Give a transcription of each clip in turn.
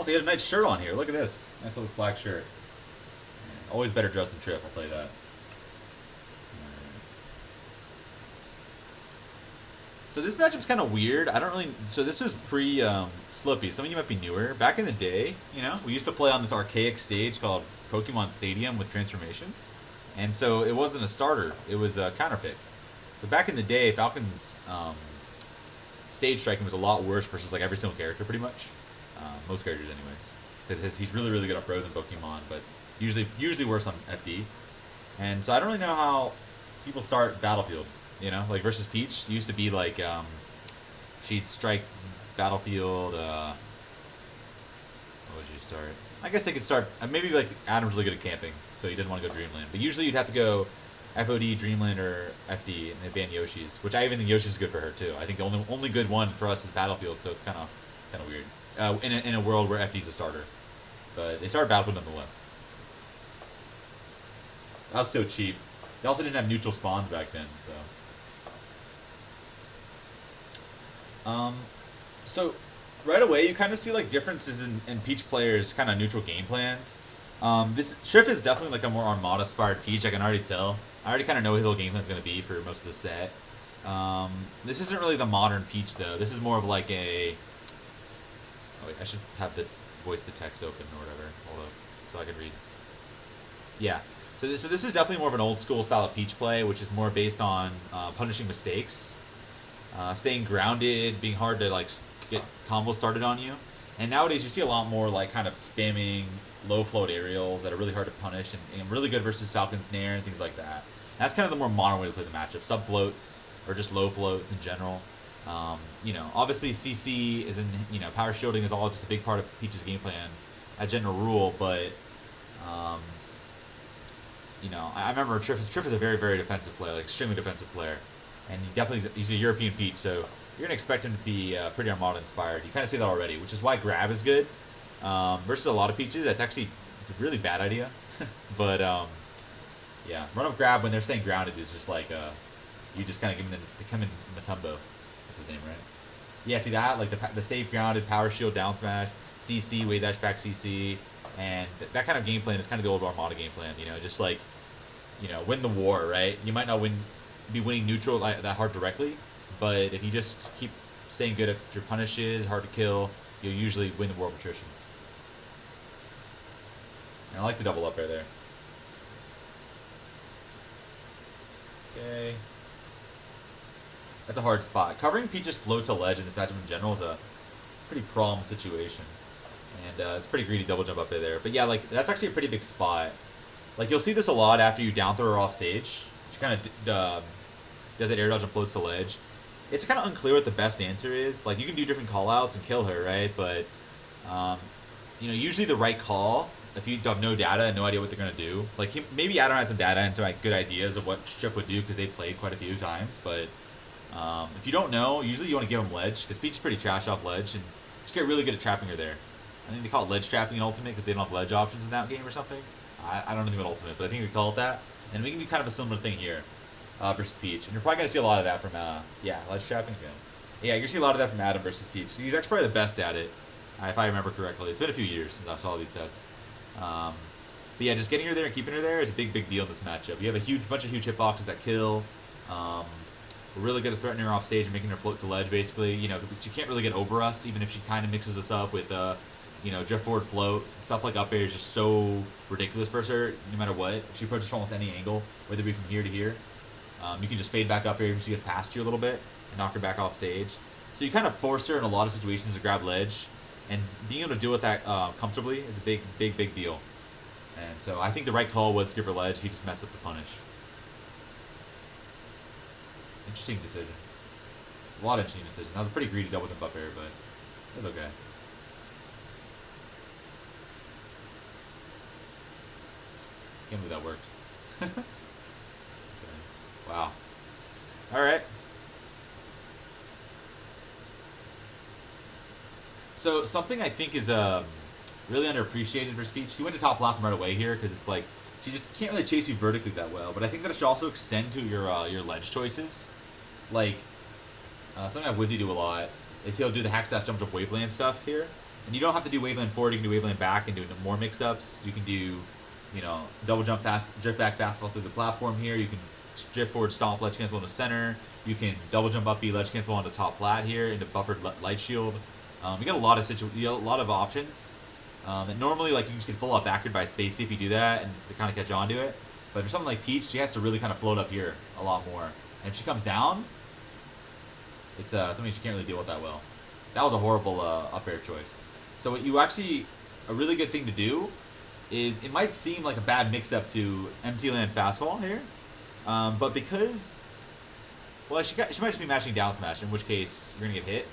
Also, he had a nice shirt on here. Look at this. Nice little black shirt. Always better dressed than Trip, I'll tell you that. So this matchup's kind of weird. I don't really. So this was pre-Slippy. Some of you might be newer. Back in the day, you know, we used to play on this archaic stage called Pokemon Stadium with transformations, and so it wasn't a starter. It was a counter pick. So back in the day, Falcon's stage striking was a lot worse versus like every single character, pretty much. Most characters, anyways, because he's really really good at frozen Pokemon, but usually worse on FD. And so I don't really know how people start Battlefield. You know, like versus Peach, it used to be like she'd strike Battlefield. What would you start? I guess they could start. Maybe like Adam's really good at camping, so he didn't want to go Dreamland. But usually you'd have to go FOD, Dreamland, or FD, and then ban Yoshi's. Which I even think Yoshi's good for her too. I think the only good one for us is Battlefield, so it's kind of weird in a world where FD's a starter. But they started Battlefield nonetheless. That was so cheap. They also didn't have neutral spawns back then, so. So right away you kind of see like differences in Peach players' kind of neutral game plans. This Shrift is definitely like a more Armada-inspired Peach. I can already tell. I already kind of know what his little game plan's going to be for most of the set. This isn't really the modern Peach though. This is more of like a. Oh wait, I should have the voice to text open or whatever. Hold up, so I can read. Yeah. So this is definitely more of an old school style of Peach play, which is more based on punishing mistakes. Staying grounded, being hard to like get combos started on you, and nowadays you see a lot more like kind of spamming low float aerials that are really hard to punish and really good versus Falcon's Nair and things like that. And that's kind of the more modern way to play the matchup. Sub floats or just low floats in general. You know, obviously CC is in power shielding is all just a big part of Peach's game plan as general rule, but you know I remember Triff is a very very defensive player, like extremely defensive player. And he's a European Peach, so you're gonna expect him to be pretty Armada inspired. You kind of see that already, which is why grab is good versus a lot of Peaches. That's actually a really bad idea. But yeah, run up grab when they're staying grounded is just like you just kind of give them to come in Matumbo. That's his name, right? Yeah, see that like the stay grounded, power shield, down smash, CC, wave dash back CC, and that kind of game plan is kind of the old Armada game plan. You know, just like win the war, right? You might not be winning neutral that hard directly, but if you just keep staying good at your punishes, hard to kill, you'll usually win the war of attrition. And I like the double up right there. Okay. That's a hard spot. Covering Peach's flow to ledge in this matchup in general is a pretty problem situation. And it's pretty greedy double jump up there. But yeah, like that's actually a pretty big spot. Like you'll see this a lot after you down throw her off stage. She kind of does that air dodge and floats to ledge. It's kind of unclear what the best answer is. Like you can do different call outs and kill her, right? But usually the right call, if you have no data and no idea what they're gonna do, like maybe Adam had some data and some like good ideas of what Triff would do because they played quite a few times. But if you don't know, usually you want to give them ledge because Peach is pretty trash off ledge and just get really good at trapping her there. I think they call it ledge trapping in Ultimate because they don't have ledge options in that game or something. I don't know about Ultimate, but I think they call it that. And we can do kind of a similar thing here. Versus Peach. And you're probably going to see a lot of that from, ledge trapping again. Yeah, you're going to see a lot of that from Adam versus Peach. He's actually probably the best at it, if I remember correctly. It's been a few years since I saw these sets. But yeah, just getting her there and keeping her there is a big, big deal in this matchup. You have a bunch of huge hitboxes that kill. We're really good at threatening her off stage and making her float to ledge, basically. She can't really get over us, even if she kind of mixes us up with, drift forward float. Stuff like up air is just so ridiculous for her, no matter what. She approaches from almost any angle, whether it be from here to here. You can just fade back up here if she gets past you a little bit and knock her back off stage. So you kind of force her in a lot of situations to grab ledge, and being able to deal with that comfortably is a big, big, big deal. And so I think the right call was to give her ledge. He just messed up the punish. Interesting decision. A lot of interesting decisions. That was a pretty greedy double jump up air, but it was okay. Can't believe that worked. Wow. Alright. So, something I think is really underappreciated for Peach. She went to top platform right away here because it's like she just can't really chase you vertically that well. But I think that it should also extend to your ledge choices. Like, something I've Wizzy do a lot is he'll do the hack slash jump jump waveland stuff here. And you don't have to do waveland forward. You can do waveland back and do more mix-ups. You can do, double jump fast, drift back fastball through the platform here. You can drift forward, stomp, ledge cancel in the center. You can double jump up B, ledge cancel onto top flat here into buffered light shield. You got a lot of options. And normally, like, you just get full up backward by Spacey if you do that and to kind of catch on to it. But for something like Peach, she has to really kind of float up here a lot more. And if she comes down, it's something she can't really deal with that well. That was a horrible up air choice. So what you actually, a really good thing to do is, it might seem like a bad mix-up to empty land fastball here, but because, well, she might just be matching down smash, in which case you're gonna get hit.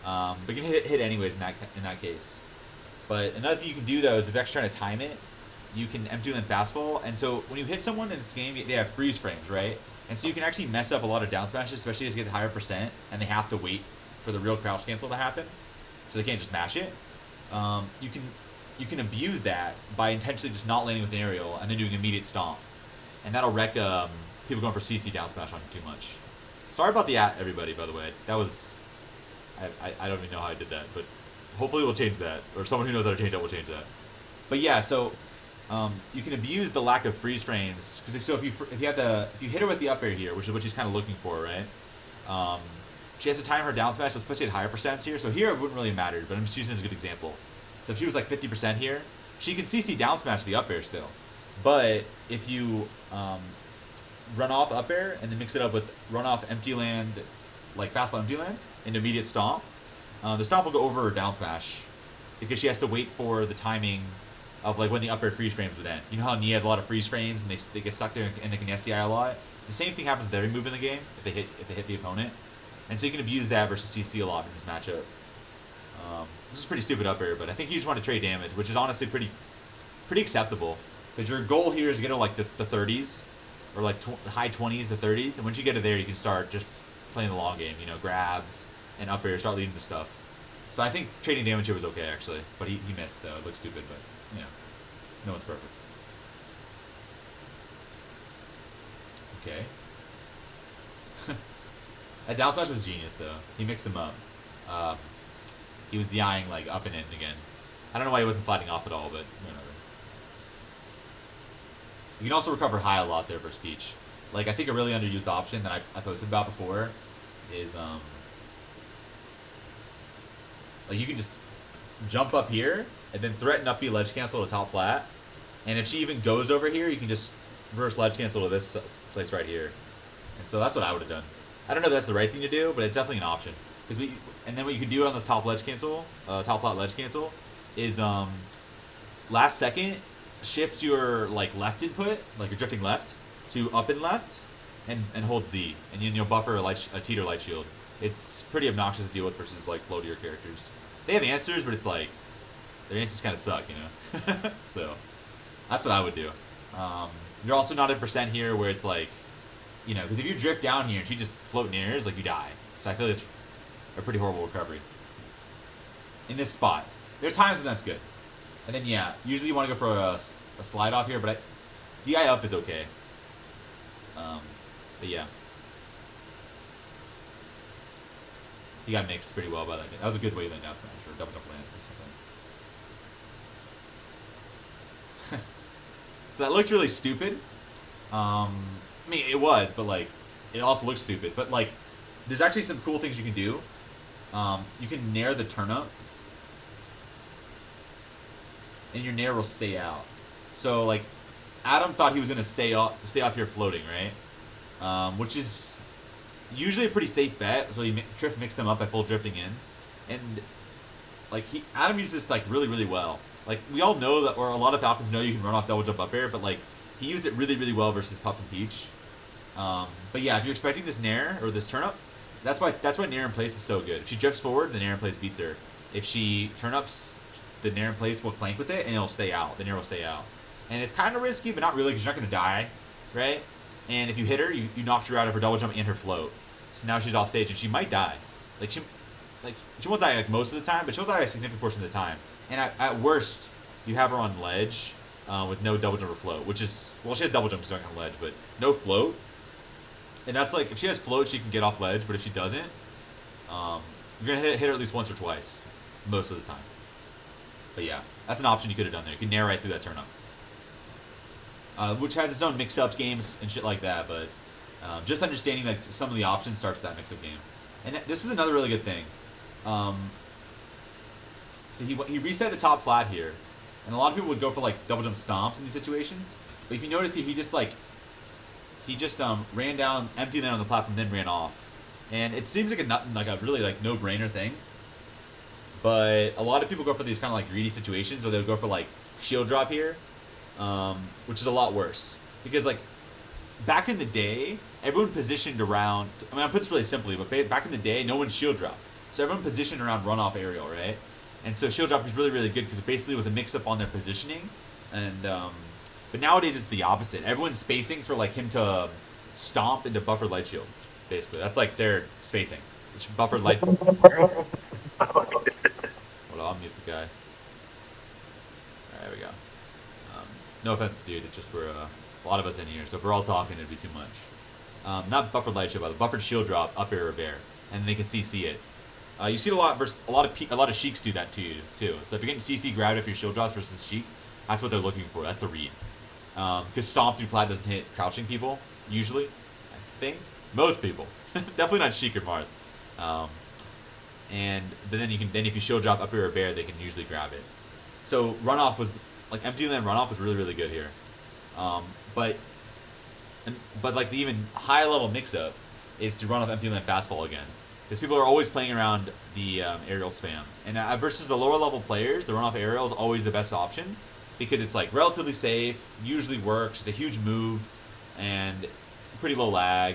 But you can hit anyways in that case. But another thing you can do though is if you're actually trying to time it, you can empty land fastball, and so when you hit someone in this game, they have freeze frames, right? And so you can actually mess up a lot of down smashes, especially as you get higher percent, and they have to wait for the real crouch cancel to happen, so they can't just mash it. You can abuse that by intentionally just not landing with an aerial and then doing immediate stomp, and that'll wreck people going for CC down smash on you too much. Sorry about the everybody, by the way. That was I don't even know how I did that, but hopefully we'll change that, or someone who knows how to change that will change that. But yeah, so you can abuse the lack of freeze frames, because so if you hit her with the up air here, which is what she's kind of looking for, right? She has to time her down smash, especially at higher percents here. So here it wouldn't really matter, but I'm just using it as a good example. So if she was like 50% here, she can CC down smash the up air still. But if you run off up air and then mix it up with run off empty land, like fastball empty land, into immediate stomp, the stomp will go over her down smash because she has to wait for the timing of like when the up air freeze frames would end. You know how Nia has a lot of freeze frames and they get stuck there and they can SDI a lot? The same thing happens with every move in the game if they hit the opponent. And so you can abuse that versus CC a lot in this matchup. This is pretty stupid up air, but I think you just want to trade damage, which is honestly pretty acceptable. Because your goal here is to get to like the 30s, or like high 20s to 30s, and once you get to there, you can start just playing the long game. Grabs and up air, start leading to stuff. So I think trading damage here was okay actually, but he missed, so it looks stupid, but no one's perfect. Okay. That down smash was genius though. He mixed them up. He was DIing like up and in again. I don't know why he wasn't sliding off at all, but whatever. You can also recover high a lot there versus Peach. Like, I think a really underused option that I posted about before is like you can just jump up here and then threaten up B ledge cancel to top flat, and if she even goes over here, you can just reverse ledge cancel to this place right here. And so that's what I would have done. I don't know if that's the right thing to do, but it's definitely an option. And then what you can do on this top ledge cancel, top flat ledge cancel, is last second shift your like left input, like you're drifting left, to up and left, and hold Z, and then you'll buffer a teeter light shield. It's pretty obnoxious to deal with versus like floatier characters. They have answers, but it's like their answers kind of suck, So that's what I would do. You're also not at percent here where it's like, because if you drift down here and she just float nears, like you die. So I feel like it's a pretty horrible recovery in this spot. There are times when that's good, and then usually you want to go for a slide off here, but DI up is okay. But yeah, he got mixed pretty well by that game. That was a good waveland down smash or double jump land or something. So that looked really stupid. I mean, it was, but like, it also looks stupid. But like, there's actually some cool things you can do. You can nair the turnip, and your nair will stay out. So like, Adam thought he was gonna stay off here floating, right? Which is usually a pretty safe bet. So he mixed them up by full drifting in, and like Adam used this like really well. Like we all know that, or a lot of Falcons know you can run off double jump up air, but like he used it really well versus Puff and Peach. But yeah, if you're expecting this nair or this turnip, that's why nair in place is so good. If she drifts forward, the nair in place beats her. If she turnups, the nair in place will clank with it and it'll stay out. The nair will stay out. And it's kind of risky, but not really, because you're not going to die, right? And if you hit her, you knocked her out of her double jump and her float. So now she's off stage and she might die. She won't die like most of the time, but she'll die a significant portion of the time. And at worst, you have her on ledge with no double jump or float, which is, well, she has double jump, she's not on ledge, but no float. And that's like, if she has float, she can get off ledge, but if she doesn't, you're going to hit her at least once or twice, most of the time. But yeah, that's an option you could have done there. You could nair right through that turnip. Which has its own mix-ups games and shit like that, but just understanding like some of the options starts that mix-up game. And this was another really good thing. So he reset the top flat here, and a lot of people would go for like double jump stomps in these situations. But if you notice, he just ran down, empty land on the platform, then ran off. And it seems like a really like no-brainer thing. But a lot of people go for these kind of like greedy situations, or they'll go for like shield drop here, which is a lot worse. Because like back in the day, everyone positioned around. I mean, I put this really simply, but back in the day, no one shield dropped, so everyone positioned around runoff aerial, right? And so shield drop was really really good because it basically was a mix up on their positioning, and but nowadays it's the opposite. Everyone's spacing for like him to stomp into buffered light shield. Basically, that's like their spacing. It's buffered light. Hold on, I'll mute the guy. There we go. No offense, dude. It's just we're a lot of us in here, so if we're all talking, it'd be too much. Not buffered light shield, but buffered shield drop, up air or bear, and they can CC it. You see a lot of Sheiks do that to you too. So if you're getting CC grabbed if your shield drops versus Sheik, that's what they're looking for. That's the read. Because stomp through plat doesn't hit crouching people usually. I think most people, definitely not Sheik or Marth. And then if you shield drop up air or bear, they can usually grab it. So runoff was like empty land runoff was really really good here. But like the even high level mix up is to run off empty land fastfall again. Because people are always playing around the aerial spam. And versus the lower level players, the runoff aerial is always the best option. Because it's like relatively safe, usually works, it's a huge move, and pretty low lag,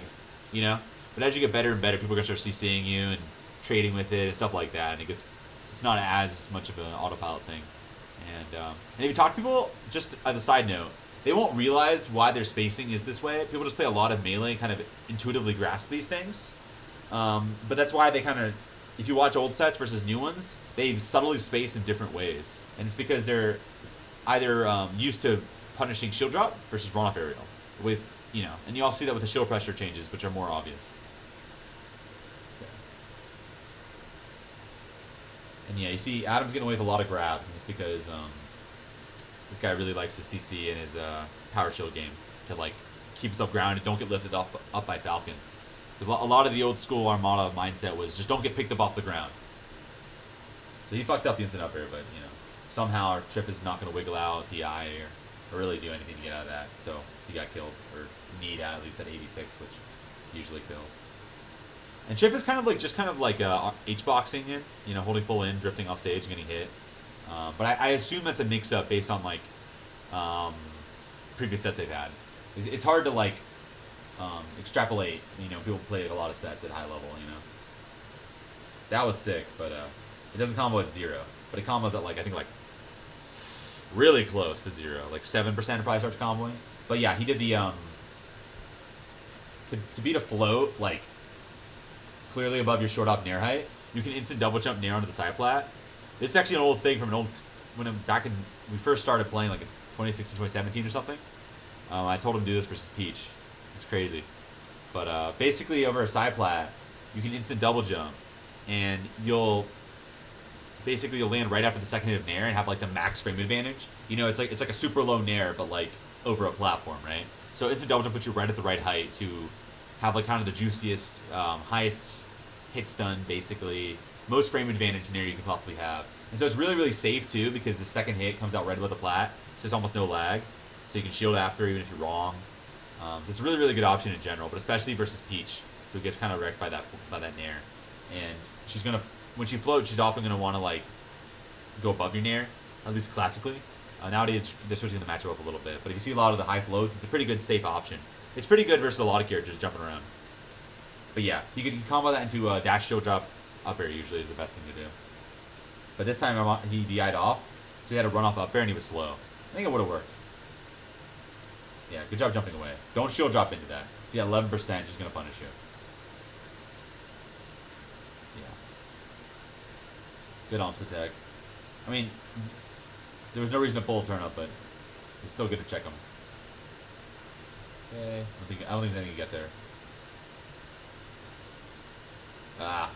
you know? But as you get better and better, people are going to start CCing you and trading with it and stuff like that. And it's not as much of an autopilot thing. And if you talk to people, just as a side note, they won't realize why their spacing is this way. People just play a lot of melee and kind of intuitively grasp these things. But that's why they kind of, if you watch old sets versus new ones, they subtly space in different ways. And it's because they're either used to punishing shield drop versus runoff aerial. With, you know, and you all see that with the shield pressure changes, which are more obvious. And yeah, you see Adam's getting away with a lot of grabs, and it's because this guy really likes to CC in his power shield game to like keep himself grounded, don't get lifted up by Falcon. Because a lot of the old school Armada mindset was just don't get picked up off the ground. So he fucked up the instant up air, but you know, somehow our Trip is not going to wiggle out DI or really do anything to get out of that. So he got killed, or need at least at 86, which usually kills. And Chip is kind of like H-boxing it, you know, holding full in, drifting off stage, and getting hit. But I assume that's a mix-up based on like previous sets they've had. It's hard to like extrapolate. You know, people play a lot of sets at high level. You know, that was sick, but it doesn't combo at 0. But it combos at like I think like really close to 0, like 7% probably starts comboing. But yeah, he did the to beat a float like clearly above your short op nair height. You can instant double jump nair onto the side plat. It's actually an old thing from back in we first started playing like in 2016, 2017 or something. I told him to do this versus Peach. It's crazy. But basically over a side plat, you can instant double jump, and you'll land right after the second hit of nair and have like the max frame advantage. You know, it's like a super low nair, but like over a platform, right? So instant double jump puts you right at the right height to have like kind of the juiciest, highest hit stun, basically most frame advantage nair you can possibly have. And so it's really really safe too because the second hit comes out right above the plat, so there's almost no lag. So you can shield after even if you're wrong. So it's a really really good option in general, but especially versus Peach, who gets kind of wrecked by that nair. And she's gonna, when she floats, she's often gonna want to like go above your nair, at least classically. Nowadays they're switching the matchup up a little bit, but if you see a lot of the high floats, it's a pretty good safe option. It's pretty good versus a lot of characters jumping around. But yeah, you can combo that into a dash shield drop up air usually is the best thing to do. But this time he DI'd off, so he had to run off up air and he was slow. I think it would have worked. Yeah, good job jumping away. Don't shield drop into that. If you got 11%, she's going to punish you. Yeah. Good omps attack. I mean, there was no reason to pull a turn up, but it's still good to check him. Okay. I don't think there's anything to get there. Ah.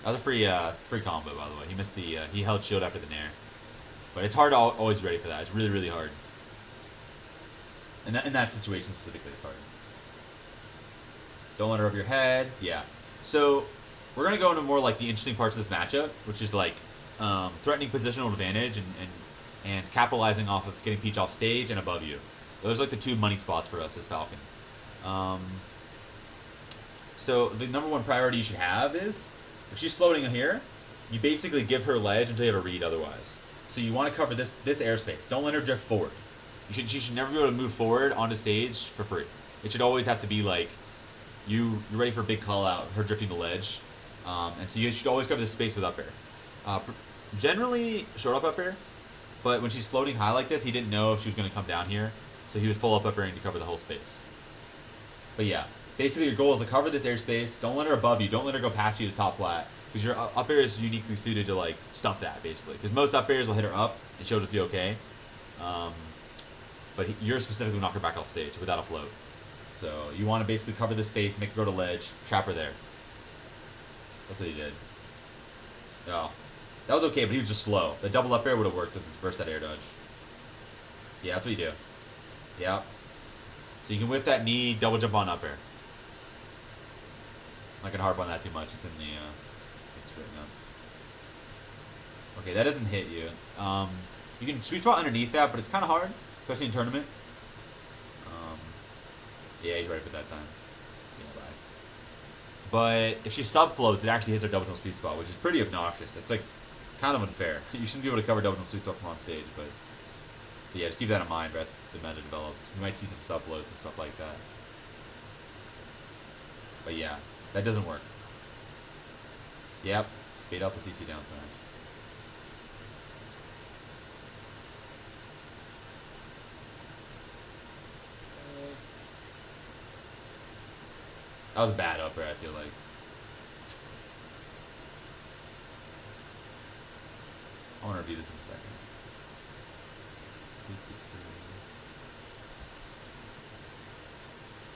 That was a free combo, by the way. He missed the, he held shield after the nair. But it's hard to always be ready for that. It's really, really hard. And in that situation specifically, it's hard. Don't let her over your head. Yeah. So we're going to go into more like the interesting parts of this matchup, which is like threatening positional advantage and capitalizing off of getting Peach off stage and above you. Those are like the two money spots for us as Falcon. So the number one priority you should have is, if she's floating here, you basically give her ledge until you have a read otherwise. So you want to cover this airspace. Don't let her drift forward. She should never be able to move forward onto stage for free. It should always have to be like, you're ready for a big call out, her drifting the ledge. And so you should always cover this space with up air. Generally, short up air, but when she's floating high like this, he didn't know if she was going to come down here. So he was full up airing to cover the whole space. But yeah, basically your goal is to cover this airspace. Don't let her above you. Don't let her go past you to top flat. Because your up air is uniquely suited to like stuff that, basically. Because most up airs will hit her up and she'll just be okay. But you're specifically knock her back off stage without a float. So you want to basically cover this space, make her go to ledge, trap her there. That's what he did. Oh. That was okay, but he was just slow. The double up air would have worked versus that air dodge. Yeah, that's what you do. Yeah. So you can whip that knee, double jump on up air. I'm not going to harp on that too much. It's in the... it's written up. Okay, that doesn't hit you. You can sweet spot underneath that, but it's kind of hard, especially in tournament. Yeah, he's right for that time. Yeah, bye. But if she sub floats, it actually hits her double jump sweet spot, which is pretty obnoxious. It's like kind of unfair. You shouldn't be able to cover double jump sweet spot from on stage, but yeah, just keep that in mind as the meta develops. You might see some sub floats and stuff like that. But yeah, that doesn't work. Yep, spade out the CC down smash. That was a bad upper, I feel like. I want to review this in a second.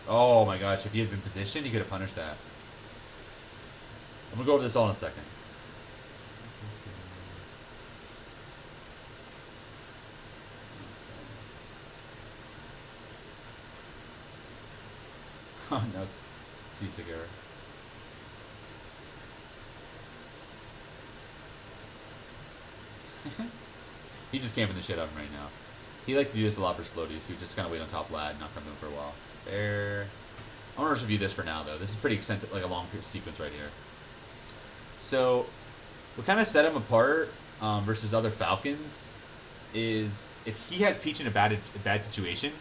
Oh my gosh, if he had been positioned, he could have punished that. I'm going to go over this all in a second. Oh, no. Seasick error. He's just camping the shit out of him right now. He liked to do this a lot for floaties. He would just kind of wait on top lad and not come in for a while. There. I want to review this for now, though. This is pretty extensive, like a long sequence right here. So, what kind of set him apart versus other Falcons is if he has Peach in a bad situation,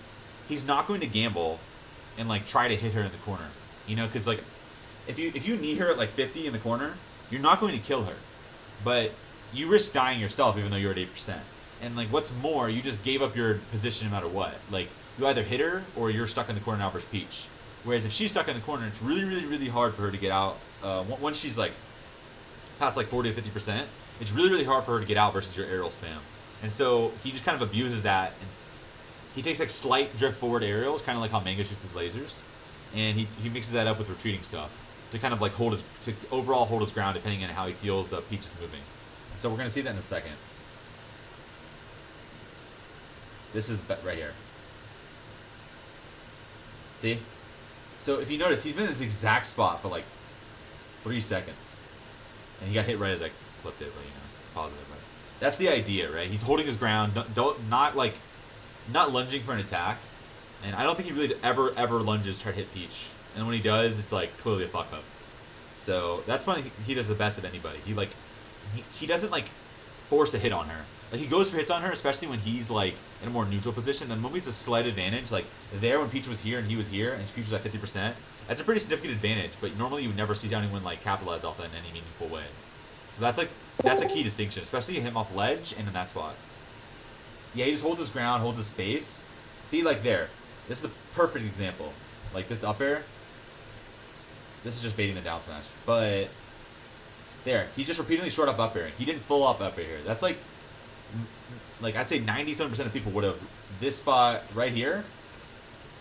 he's not going to gamble and like try to hit her in the corner. You know, because like if you knee her at like 50 in the corner, you're not going to kill her, but you risk dying yourself even though you're at 8%. And like what's more, you just gave up your position no matter what. Like you either hit her or you're stuck in the corner now versus Peach. Whereas if she's stuck in the corner, it's really, really, really hard for her to get out. Once she's like past like 40 to 50%, it's really, really hard for her to get out versus your aerial spam. And so he just kind of abuses that. And he takes like slight drift forward aerials, kind of like how Mango shoots his lasers. And he mixes that up with retreating stuff to kind of like overall hold his ground depending on how he feels the Peach is moving. So we're going to see that in a second. This is right here. See? So if you notice, he's been in this exact spot for like 3 seconds. And he got hit right as I flipped it, but you know, positive. But that's the idea, right? He's holding his ground, not lunging for an attack. And I don't think he really ever lunges try to hit Peach. And when he does, it's like clearly a fuck up. So that's when he does the best of anybody. He doesn't like force a hit on her. Like he goes for hits on her, especially when he's like in a more neutral position. Then when he's a slight advantage, like there when Peach was here and he was here and Peach was at 50%, that's a pretty significant advantage. But normally you would never see anyone like capitalize off that in any meaningful way. So that's a key distinction, especially him off ledge and in that spot. Yeah, he just holds his ground, holds his space. See, like there. This is a perfect example. Like this up air. This is just baiting the down smash. But there, he just repeatedly short up air. He didn't full up air here. That's like I'd say 97% of people would have this spot right here.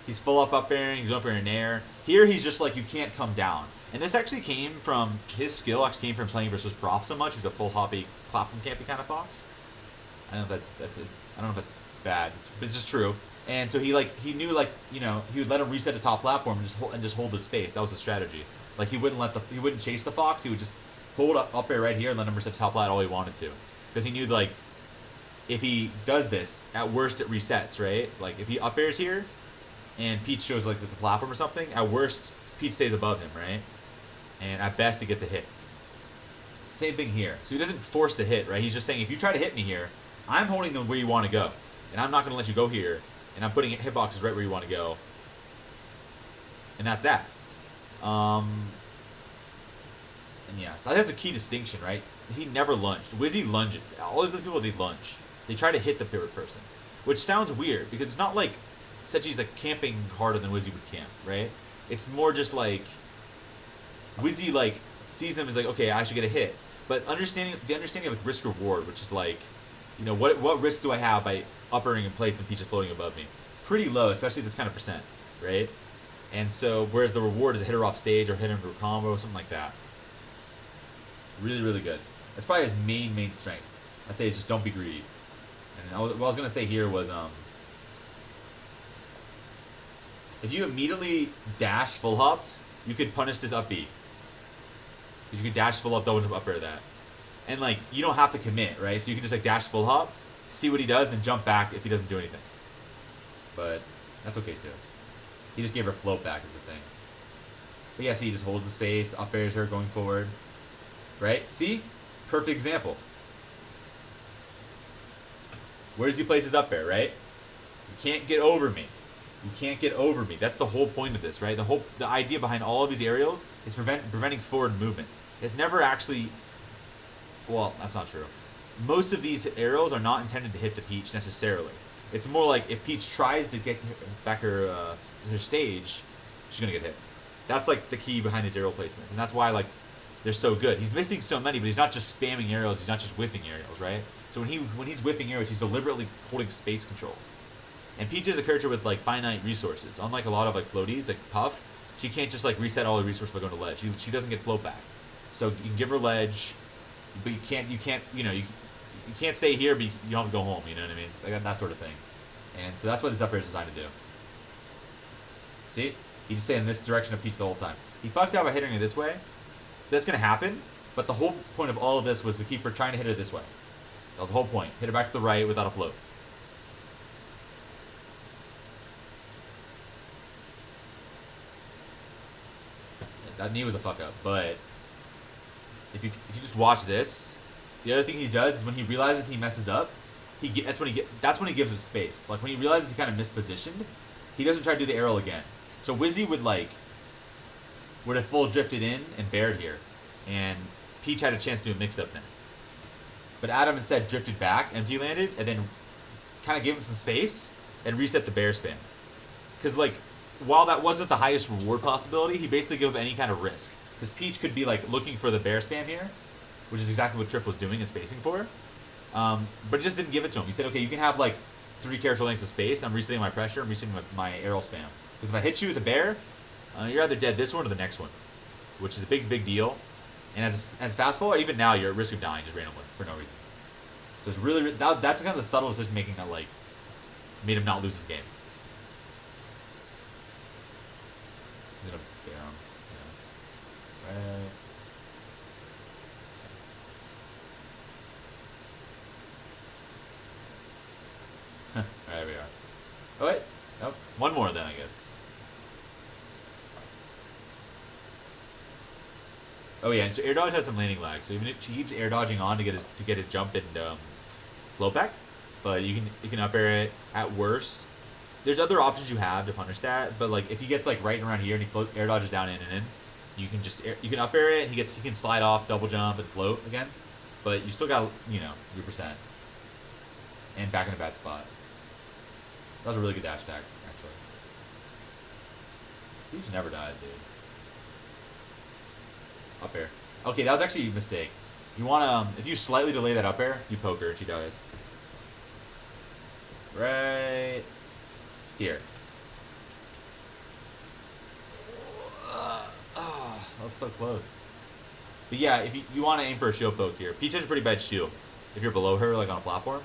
He's full up airing, he's up air in air. Here he's just like, you can't come down. And this actually came from, his skill actually came from playing versus Prof so much. He's a full hoppy platform campy kind of fox. I don't know if I don't know if that's bad, but it's just true. And so he knew like he would let him reset the top platform and just hold his space. That was the strategy. Like he wouldn't chase the fox. He would just hold up air right here and let him reset the top lat all he wanted to, because he knew like if he does this, at worst it resets, right? Like if he up airs here and Peach shows like the platform or something, at worst Peach stays above him, right? And at best he gets a hit. Same thing here. So he doesn't force the hit, right? He's just saying, if you try to hit me here, I'm holding them where you want to go. And I'm not going to let you go here. And I'm putting hitboxes right where you want to go. And that's that. And yeah, so that's a key distinction, right? He never lunged. Wizzy lunges. All these people, they lunge. They try to hit the pivot person. Which sounds weird, because it's not like Setchi's like camping harder than Wizzy would camp, right? It's more just like Wizzy like sees him as like, okay, I should get a hit. But the understanding of like risk reward, which is like, what risk do I have by uppering in place when Peach is floating above me? Pretty low, especially this kind of percent, right? And so, whereas the reward is a hit her off stage or hit her into a combo or something like that. Really, really good. That's probably his main strength. I say just don't be greedy. And what I was gonna say here was if you immediately dash full hopped, you could punish this up B. Because you can dash full up, double jump up air that. And like, you don't have to commit, right? So you can just like dash full hop, see what he does, then jump back if he doesn't do anything. But that's okay too. He just gave her float back is the thing. But yeah, see, he just holds the space, up airs her going forward. Right? See? Perfect example. Where does he place his up air, right? You can't get over me. You can't get over me. That's the whole point of this, right? The idea behind all of these aerials is preventing forward movement. It's never actually... Well, that's not true. Most of these aerials are not intended to hit the Peach necessarily. It's more like if Peach tries to get back her stage, she's going to get hit. That's like the key behind these aerial placements. And that's why like they're so good. He's missing so many, but he's not just spamming aerials. He's not just whiffing aerials, right? So when he's whiffing aerials, he's deliberately holding space control. And Peach is a character with like finite resources. Unlike a lot of like floaties, like Puff, she can't just like reset all the resources by going to ledge. She doesn't get float back. So you can give her ledge, but you can't you can't stay here, but you don't have to go home. You know what I mean? Like that sort of thing. And so that's what this up air is designed to do. See? He just stay in this direction of Peach the whole time. He fucked out by hitting her this way. That's gonna happen. But the whole point of all of this was to keep her trying to hit her this way. That was the whole point. Hit her back to the right without a float. That knee was a fuck up, but if you just watch this, the other thing he does is when he realizes he messes up, that's when he gives him space. Like when he realizes he kind of mispositioned, he doesn't try to do the aerial again. So Wizzy would have full drifted in and bared here, and Peach had a chance to do a mix up then. But Adam instead drifted back, empty landed, and then kind of gave him some space and reset the bear spin. Because like, while that wasn't the highest reward possibility, he basically gave any kind of risk. Because Peach could be like looking for the bear spam here, which is exactly what Triff was doing and spacing for. But he just didn't give it to him. He said, okay, you can have like 3 character lengths of space. I'm resetting my pressure. I'm resetting my aerial spam. Because if I hit you with a bear, you're either dead this one or the next one, which is a big deal. And as fast fall, even now, you're at risk of dying just randomly for no reason. So it's really that's kind of the subtle decision making that like made him not lose his game. He's gonna bear him. Yeah. Right. There we are. Oh wait, nope. One more then, I guess. Oh yeah, and so air dodge has some landing lag. So even if she keeps air dodging on to get his jump and float back, but you can up air it at worst. There's other options you have to punish that, but like if he gets like right around here and he air dodges down in and in, you can up air it. He can slide off, double jump, and float again, but you still got your percent and back in a bad spot. That was a really good dash attack, actually. He just never died, dude. Up air. Okay, that was actually a mistake. You want to, if you slightly delay that up air, you poke her and she dies. Right here. That was so close. But yeah, if you want to aim for a shield poke here, Peach has a pretty bad shield if you're below her, like on a platform.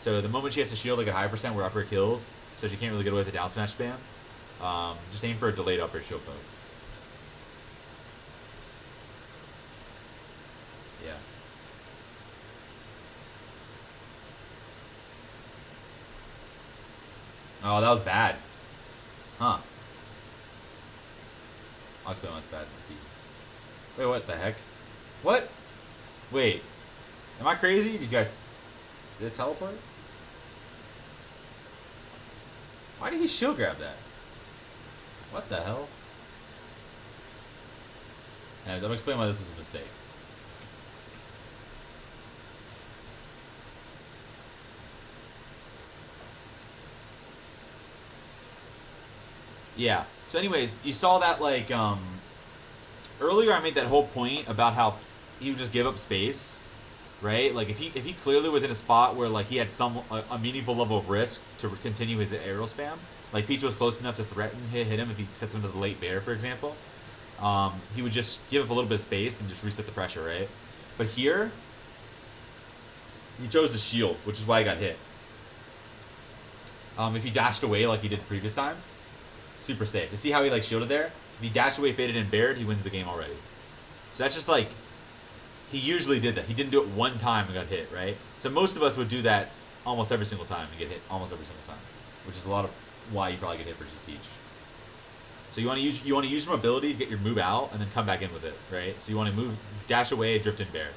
So the moment she has to shield like a high percent where up air kills, so she can't really get away with the down smash spam, just aim for a delayed up air shield poke. Yeah. Oh, that was bad. Huh. I'll explain why it's bad. Wait, what the heck? What? Wait. Am I crazy? Did you guys... Did it teleport? Why did he shield grab that? What the hell? Anyways, I'm gonna explain why this is a mistake. Yeah. So anyways, you saw that like earlier I made that whole point about how he would just give up space, right? Like if he clearly was in a spot where like he had a meaningful level of risk to continue his aerial spam, like Peach was close enough to threaten hit him if he sets him to the late bear, for example, he would just give up a little bit of space and just reset the pressure, right? But here, he chose to shield, which is why he got hit. If he dashed away like he did previous times, super safe. You see how he like shielded there? If he dashed away, faded, and bared, he wins the game already. So that's just like, he usually did that. He didn't do it one time and got hit, right? So most of us would do that almost every single time and get hit almost every single time, which is a lot of why you probably get hit versus Peach. So you want to use your mobility to get your move out and then come back in with it, right? So you want to move, dash away, drift and bear.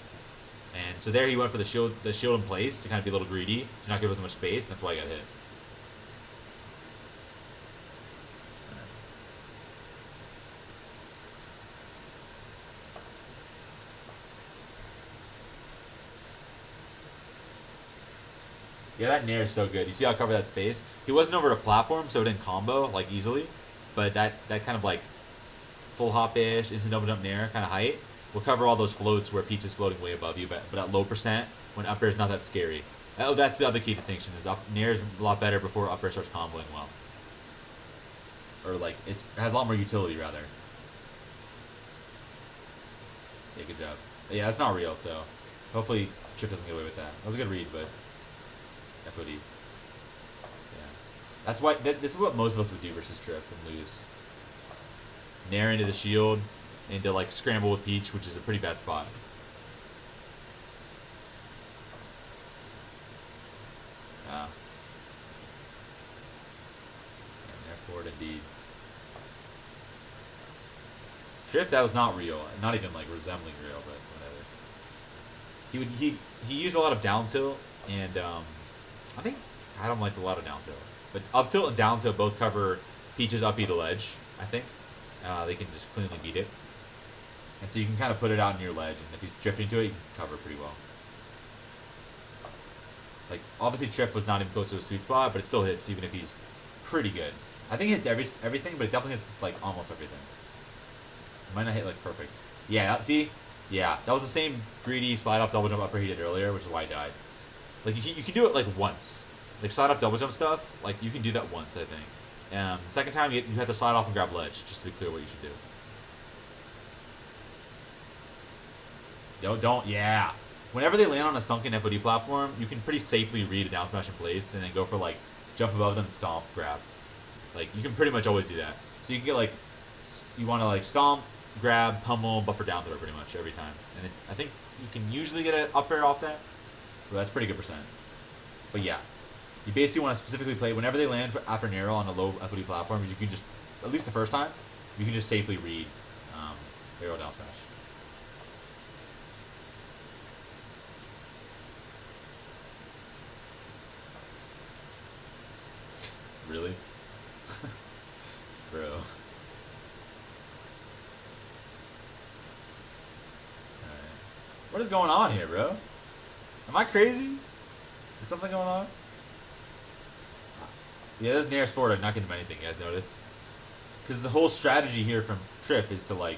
And so there he went for the shield in place to kind of be a little greedy, to not give us as much space, and that's why he got hit. Yeah, that nair is so good. You see how I cover that space? He wasn't over a platform, so it didn't combo like easily. But that kind of like full hop-ish, instant double jump nair kind of height will cover all those floats where Peach is floating way above you, but at low percent when up air is not that scary. Oh, that's the other key distinction is nair is a lot better before up air starts comboing well. Or like it has a lot more utility rather. Yeah, good job. Yeah, that's not real, so hopefully Trip doesn't get away with that. That was a good read, but FOD. Yeah. That's why, this is what most of us would do versus Trip and lose. Nair into the shield, into like scramble with Peach, which is a pretty bad spot. Yeah, Nair forward indeed. Trip, that was not real. Not even like resembling real, but whatever. He used a lot of down tilt, and I think Adam liked a lot of down tilt. But up tilt and down tilt both cover Peach's up beat a ledge, I think. They can just cleanly beat it. And so you can kind of put it out near ledge, and if he's drifting to it, you can cover pretty well. Like, obviously Trip was not even close to a sweet spot, but it still hits even if he's pretty good. I think it hits everything, but it definitely hits like almost everything. It might not hit like perfect. Yeah, see? Yeah, that was the same greedy slide off double jump upper he did earlier, which is why he died. Like, you can do it like once. Like, slide off double jump stuff, like, you can do that once, I think. The second time, you have to slide off and grab ledge, just to be clear what you should do. Yeah. Whenever they land on a sunken FOD platform, you can pretty safely read a down smash in place and then go for, like, jump above them and stomp, grab. Like, you can pretty much always do that. So you can get, like, you want to, like, stomp, grab, pummel, buffer down throw pretty much every time. And then I think you can usually get an up air off that. But that's pretty good percent. But yeah. You basically want to specifically play, whenever they land after Nero on a low FOD platform, you can just, at least the first time, you can just safely read aerial down smash. Really? Bro. Alright. What is going on here, bro? Am I crazy? Is something going on? Yeah, this Nair's forward, I'm not getting anything, you guys notice? Because the whole strategy here from Trip is to, like,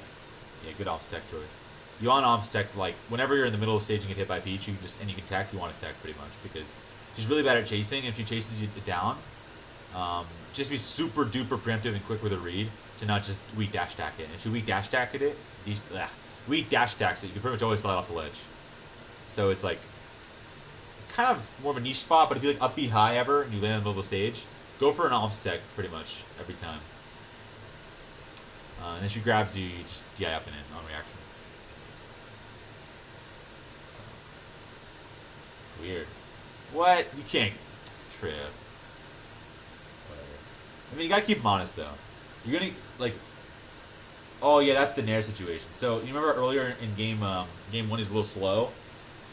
yeah, good ops tech choice. You want ops tech, like, whenever you're in the middle of the stage and get hit by Peach, you can just, and you can tech, you want to tech pretty much, because she's really bad at chasing, and if she chases you down, just be super duper preemptive and quick with a read to not just weak dash tack it. And if you weak dash tack it, weak dash tacks it, you can pretty much always slide off the ledge. So it's like, kind of more of a niche spot, but if you like up B high ever and you land in the middle of the stage, go for an Omstech pretty much every time. And then she grabs you, you just DI up and in on reaction. Weird. What? You can't trip. Whatever. I mean, you gotta keep him honest though. You're gonna like. Oh yeah, that's the Nair situation. So you remember earlier in game 1 he's a little slow.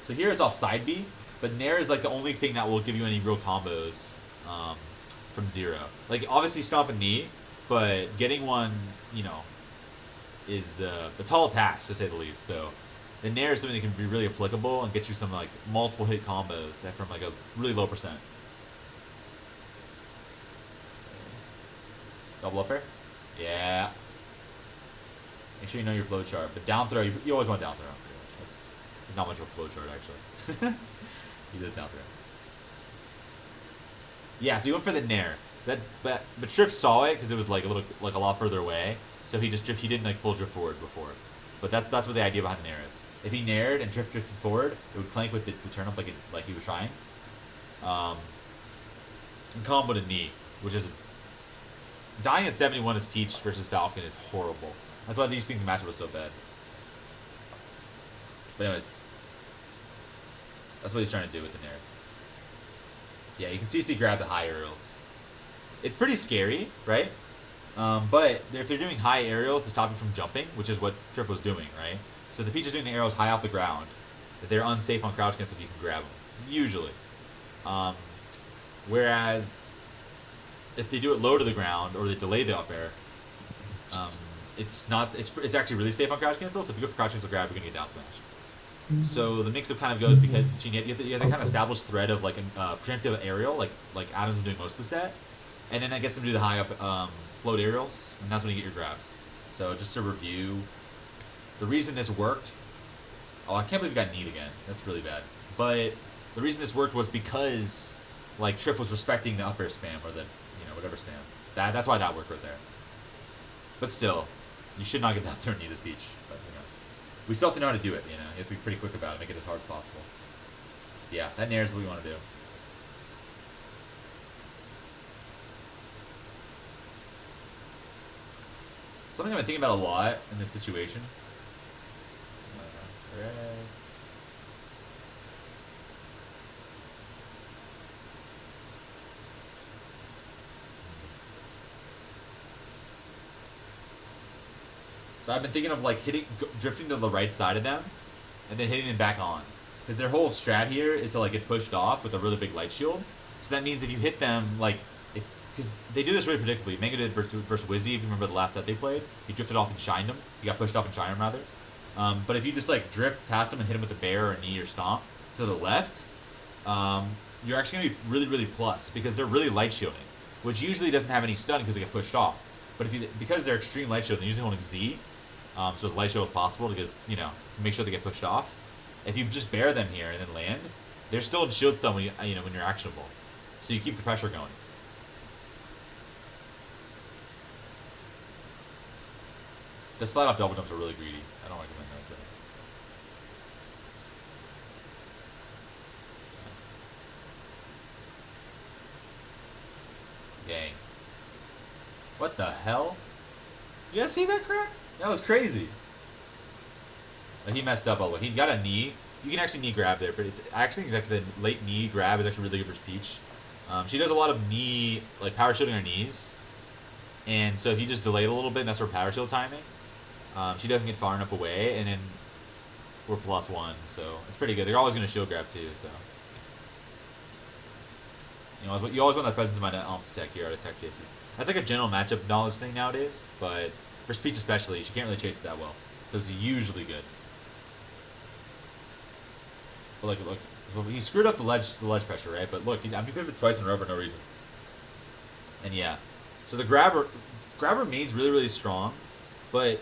So here it's off side B, but Nair is like the only thing that will give you any real combos from 0. Like obviously stomp and knee, but getting one, you know, is a tall task to say the least. So the Nair is something that can be really applicable and get you some like multiple hit combos from like a really low percent. Double up air? Yeah. Make sure you know your flow chart. But down throw, you always want down throw. That's not much of a flow chart actually. He does down throw. Yeah, so he went for the Nair. But Triff saw it because it was like a lot further away. So he didn't like full drift forward before. But that's what the idea behind the Nair is. If he Naired and drifted forward, it would clank with the turn up like he was trying. And combo to knee, which is dying at 71 as Peach versus Falcon is horrible. That's why these think the matchup was so bad. But anyways, that's what he's trying to do with the Nair. Yeah, you can CC grab the high aerials. It's pretty scary, right? But if they're doing high aerials to stop you from jumping, which is what Triff was doing, right? So the Peach is doing the arrows high off the ground. That they're unsafe on crouch cancel if you can grab them, usually. Whereas if they do it low to the ground or they delay the up air, it's actually really safe on crouch cancel. So if you go for crouch cancel grab, you're gonna get down smashed. So the mix-up kind of goes because you have to kind of establish thread of like a preemptive aerial, like Adam's been doing most of the set, and then that gets them to do the high up float aerials, and that's when you get your grabs. So just to review, the reason this worked. Oh, I can't believe you got kneed again. That's really bad. But the reason this worked was because like Triff was respecting the up air spam or the whatever spam. That's why that worked right there. But still, you should not get down there and knee the Peach. But we still have to know how to do it. You have to be pretty quick about it, make it as hard as possible. Yeah, that Nair is what we want to do. Something I've been thinking about a lot in this situation. So I've been thinking of like drifting to the right side of them, and then hitting them back on. Because their whole strat here is to like get pushed off with a really big light shield. So that means if you hit them, like, because they do this really predictably. Mega did versus Wizzy, if you remember the last set they played. He drifted off and shined him. He got pushed off and shined him, rather. But if you just like drift past him and hit him with a bear or knee or stomp to the left, you're actually going to be really, really plus because they're really light shielding, which usually doesn't have any stun because they get pushed off. But because they're extreme light shielding, they're usually holding Z, so as light shield as possible because, make sure they get pushed off. If you just bear them here and then land, they're still in shield stun when you're actionable. So you keep the pressure going. The slide off double jumps are really greedy. I don't recommend those. Dang. What the hell? You guys see that crack? That was crazy. He messed up all the way. He got a knee. You can actually knee grab there, but it's actually like the late knee grab is actually really good versus Peach. She does a lot of knee, like power shielding her knees. And so if you just delay it a little bit, and that's her power shield timing, she doesn't get far enough away, and then we're +1, so it's pretty good. They're always going to shield grab too, so. You always want that presence of mind at tech here out of tech cases. That's like a general matchup knowledge thing nowadays, but for Peach especially, she can't really chase it that well. So it's usually good. But look, he screwed up the ledge pressure, right? But look, I'm pivots twice in a row for no reason. And yeah, so the grabber means really, really strong, but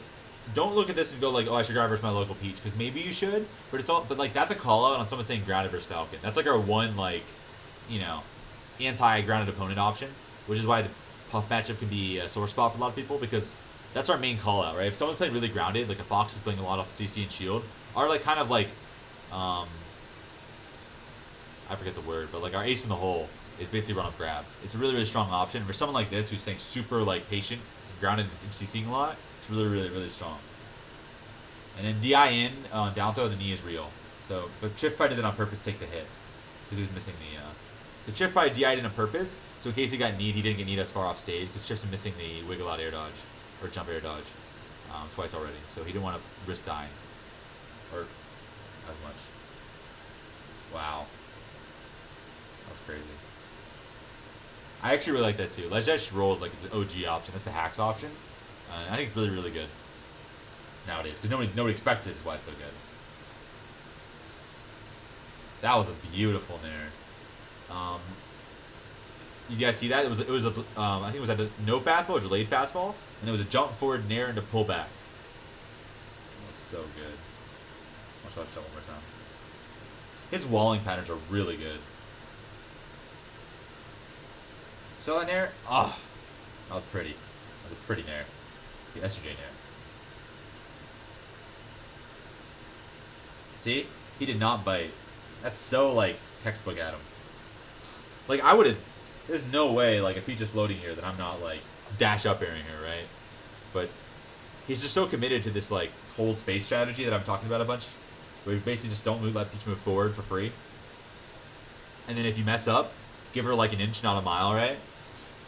don't look at this and go like, oh, I should grab versus my local Peach, because maybe you should, but like that's a call out on someone saying grounded versus Falcon. That's like our one anti-grounded opponent option, which is why the Puff matchup can be a sore spot for a lot of people, because that's our main call out, right? If someone's playing really grounded, like a Fox is playing a lot off CC and shield, our I I forget the word, but like our ace in the hole is basically run up grab. It's a really, really strong option. For someone like this who's staying super like patient, grounded and CCing a lot, it's really, really, really strong. And then DI in on down throw, the knee is real. So, but Chiff probably did it on purpose to take the hit. Because he was missing the Chiff probably DI'd in on purpose, so in case he got kneed, he didn't get kneed as far off stage, because Chiff's missing the wiggle out air dodge, or jump air dodge, twice already. So he didn't want to risk dying. Or as much. Wow. That was crazy. I actually really like that too. Ledge dash roll is like the OG option. That's the hacks option. I think it's really, really good nowadays, because nobody expects it, is why it's so good. That was a beautiful nair. You guys see that? It was a I think it was at a no fastball or delayed fastball, and it was a jump forward nair into pull back. That was so good. I'll watch that one more time. His walling patterns are really good. So that nair, oh, that was pretty. That was a pretty nair. See, SJ nair. See, he did not bite. That's so like textbook Adam. Like I would have. There's no way like if he's just floating here that I'm not like dash up airing her, right? But he's just so committed to this like hold space strategy that I'm talking about a bunch, where you basically just don't let Peach move forward for free. And then if you mess up, give her like an inch, not a mile, right?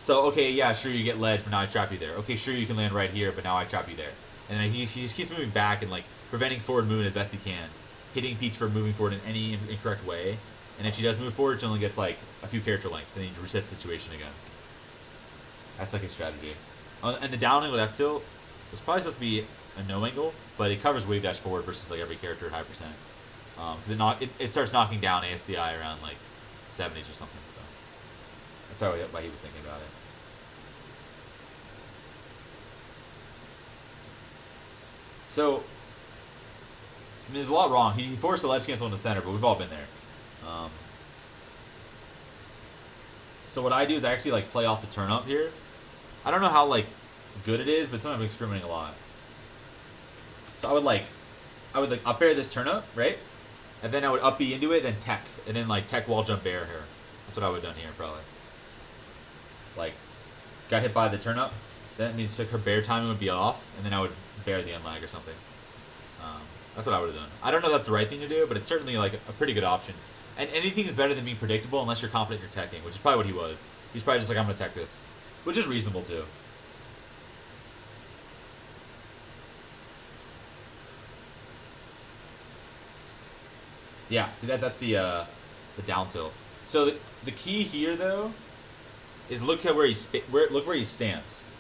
So okay, yeah, sure you get ledge, but now I trap you there. Okay, sure you can land right here, but now I trap you there. And then he keeps moving back and like preventing forward movement as best he can, hitting Peach for moving forward in any incorrect way. And if she does move forward, she only gets like a few character lengths, and then he resets the situation again. That's like his strategy. And the down angle F tilt was probably supposed to be a no angle, but it covers wave dash forward versus like every character at high percent. Because it starts knocking down ASDI around like 70s or something. So that's probably why he was thinking about it. So I mean, there's a lot wrong. He forced the ledge cancel in the center, but we've all been there. So what I do is I actually like play off the turn up here. I don't know how like good it is, but sometimes I'm experimenting a lot. So I would like up air this turn up, right? And then I would up B into it, then tech, and then like tech wall jump air here. That's what I would have done here probably. Like got hit by the turn up, that means her bear timing would be off, and then I would bear the unlag or something. That's what I would have done. I don't know if that's the right thing to do, but it's certainly like a pretty good option. And anything is better than being predictable unless you're confident you're teching, which is probably what he was. He's probably just like, I'm going to tech this, which is reasonable too. Yeah, see that's the down tilt. So the key here though is look at where look where he stands.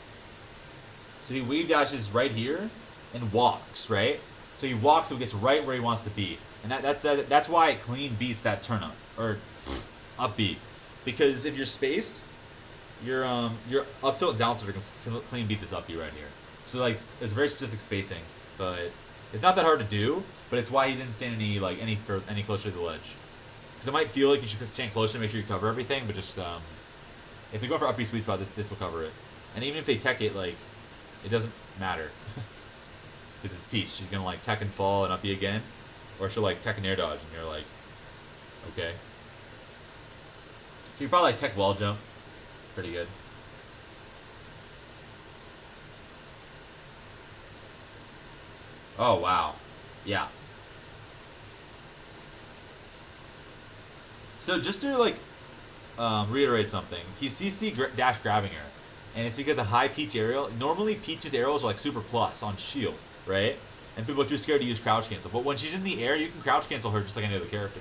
So he wave dashes right here and walks, right? So he walks, so he gets right where he wants to be, and that's why it clean beats that turn up or up beat, because if you're spaced, your up tilt down tilt can clean beat this up beat right here. So like it's very specific spacing, but it's not that hard to do. But it's why he didn't stand any closer to the ledge, because it might feel like you should stand closer to make sure you cover everything, but just if they go for up B sweet spot, this will cover it, and even if they tech it, like it doesn't matter. Because it's Peach. She's going to, like, tech and fall and up B again. Or she'll, like, tech and air dodge, and you're like, okay. So you probably, like, tech wall jump. Pretty good. Oh, wow. Yeah. So just to, like, reiterate something. He's CC dash grabbing her. And it's because of high Peach aerial. Normally, Peach's aerials are, like, super plus on shield. Right? And people are too scared to use crouch cancel. But when she's in the air, you can crouch cancel her just like any other character.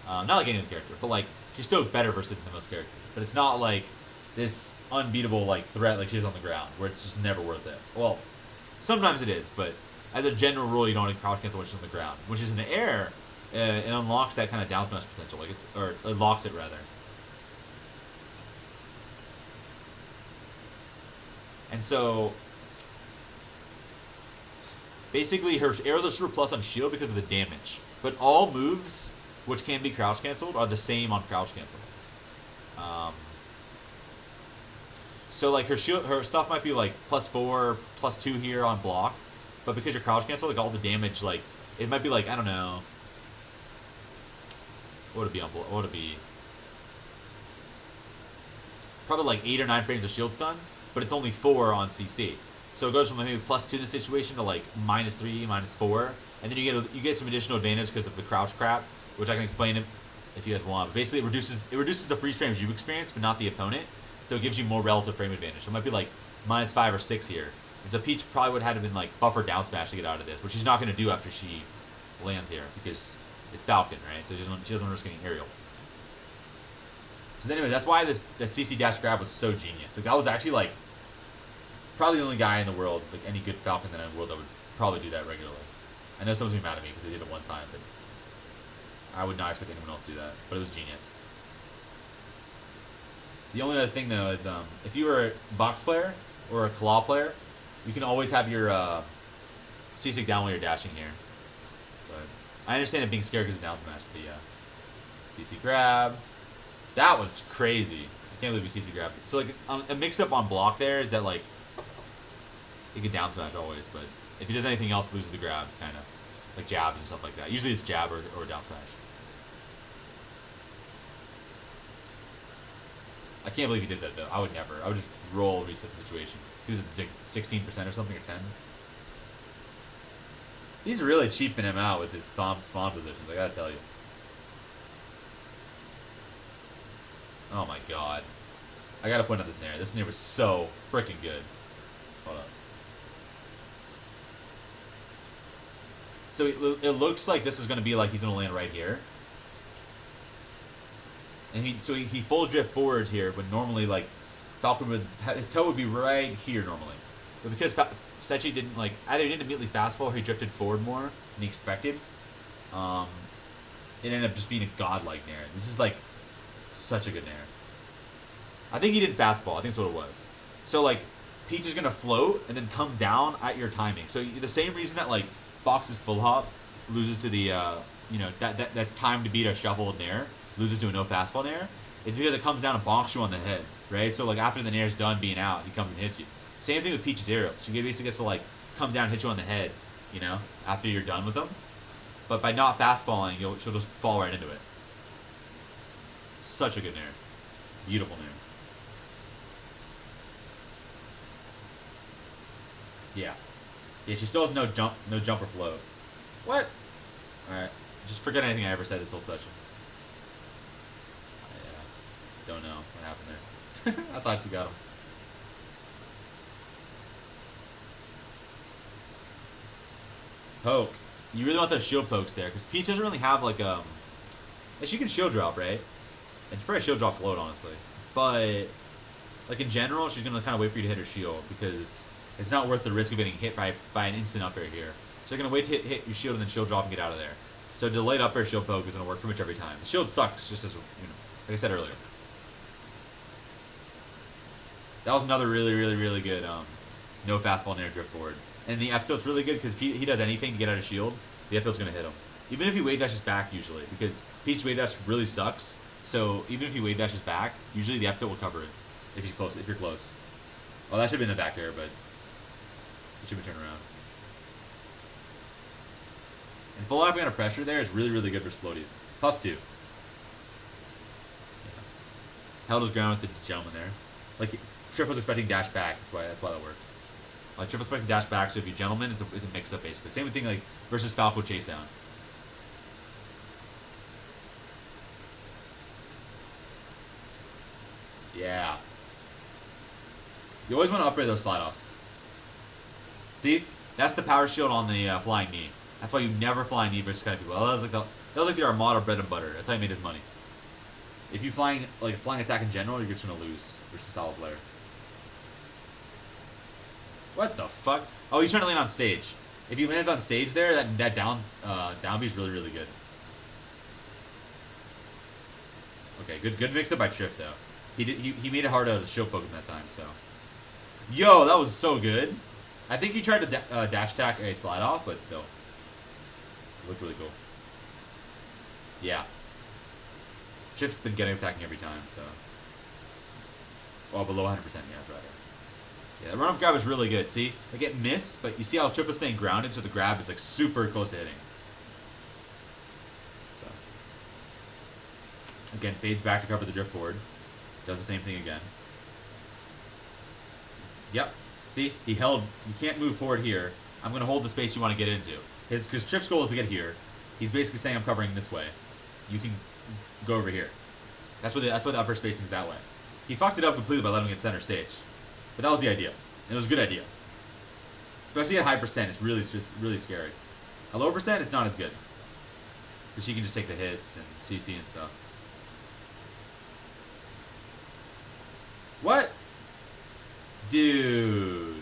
Not like any other character, but like she's still better versus than most characters. But it's not like this unbeatable like threat like she is on the ground, where it's just never worth it. Well, sometimes it is, but as a general rule, you don't want to crouch cancel when she's on the ground. When she's in the air, it unlocks that kind of down smash potential. Like it locks it rather. And so basically, her arrows are super plus on shield because of the damage. But all moves which can be crouch canceled are the same on crouch cancel. So like her stuff might be like +4, +2 here on block, but because you're crouch cancel, like all the damage, like it might be like I don't know, What would it be on? What would it be? Probably like 8 or 9 frames of shield stun, but it's only 4 on CC. So it goes from maybe +2 in this situation to like -3, -4, and then you get some additional advantage because of the crouch crap, which I can explain if you guys want. But basically, it reduces the freeze frames you experience, but not the opponent. So it gives you more relative frame advantage. So it might be like -5 or 6 here. And so Peach probably would have had to been like buffer down smash to get out of this, which she's not going to do after she lands here because it's Falcon, right? So she doesn't want to risk getting aerial. So anyway, that's why the CC dash grab was so genius. Like that was actually like probably the only guy in the world, like any good Falcon in the world, that would probably do that regularly. I know someone's gonna be mad at me because they did it one time, but I would not expect anyone else to do that. But it was genius. The only other thing though is if you were a box player or a claw player, you can always have your C-stick down while you're dashing here. But I understand it being scared because of down smash, but yeah. CC grab. That was crazy. I can't believe we CC grabbed it. So like a mix-up on block there is that like he can down smash always, but if he does anything else, loses the grab, kind of like jabs and stuff like that. Usually it's jab or down smash. I can't believe he did that though. I would never. I would just roll reset the situation. He was at 16% or something, or 10. He's really cheaping him out with his spawn positions. I gotta tell you. Oh my god. I gotta point out this Nair. This Nair was so freaking good. Hold up. So it looks like this is gonna be like he's gonna land right here. And he full drift forwards here, but normally like Falcon would his toe would be right here normally. But because Setchi didn't like either he didn't immediately fast fall or he drifted forward more than he expected, it ended up just being a godlike Nair. This is like such a good Nair. I think he didn't fast fall. I think that's what it was. So like Peach is gonna float and then come down at your timing. So the same reason that like Fox's full hop loses to the that's time to beat a shuffled Nair, loses to a no fast fall Nair, is because it comes down and bonks you on the head, right? So like after the Nair's done being out, he comes and hits you. Same thing with Peach's aerials. She basically gets to like come down and hit you on the head, after you're done with them. But by not fast falling, she'll just fall right into it. Such a good Nair. Beautiful Nair. Yeah. Yeah, she still has no jump or float. What? Alright. Just forget anything I ever said this whole session. Don't know what happened there. I thought you got him. Poke. You really want those shield pokes there, because Peach doesn't really have like she can shield drop, right? And she's probably shield drop float, honestly. But like in general, she's gonna kind of wait for you to hit her shield because it's not worth the risk of getting hit by an instant up air here. So you're gonna wait to hit your shield and then shield drop and get out of there. So delayed up air shield poke is gonna work pretty much every time. The shield sucks, just as like I said earlier. That was another really, really, really good no fastball Nair drift forward. And the F tilt's really good because if he does anything to get out of shield, the F tilt's gonna hit him. Even if he wave dashes back usually, because Peach's wave dash really sucks. So even if he wave dashes back, usually the F tilt will cover it if he's close. If you're close. Well, that should have been a back air, but it should be turned around. And full lapping under pressure there is really, really good for floaties. Puff 2. Yeah. Held his ground with the gentleman there. Like Triff was expecting dash back. That's why that worked. Triff was expecting dash back. So if you gentleman, it's a mix up basically. Same thing like versus Falco chase down. Yeah. You always want to upgrade those slide offs. See, that's the power shield on the flying knee. That's why you never fly knee versus kind of people. That was like the Armada bread and butter. That's how he made his money. If you flying attack in general, you're just gonna lose versus solid player. What the fuck? Oh, he's trying to land on stage. If he lands on stage there, that down B is really, really good. Okay, good mix up by Triff though. He made it hard out of shield poke in that time. So, yo, that was so good. I think he tried to dash attack a slide off, but still, it looked really cool. Yeah. Triff's been getting attacking every time, so. Well, below 100%, yeah, that's right. Yeah, the run-up grab is really good. See? Like, it missed, but you see how Triff was staying grounded, so the grab is, like, super close to hitting. So. Again, fades back to cover the drift forward. Does the same thing again. Yep. See? He held... You can't move forward here. I'm going to hold the space you want to get into. Because Triff's goal is to get here. He's basically saying I'm covering this way. You can go over here. That's why the upper spacing is that way. He fucked it up completely by letting him get center stage. But that was the idea. And it was a good idea. Especially at high percent, it's really scary. At low percent, it's not as good. Because she can just take the hits and CC and stuff. What? Dude.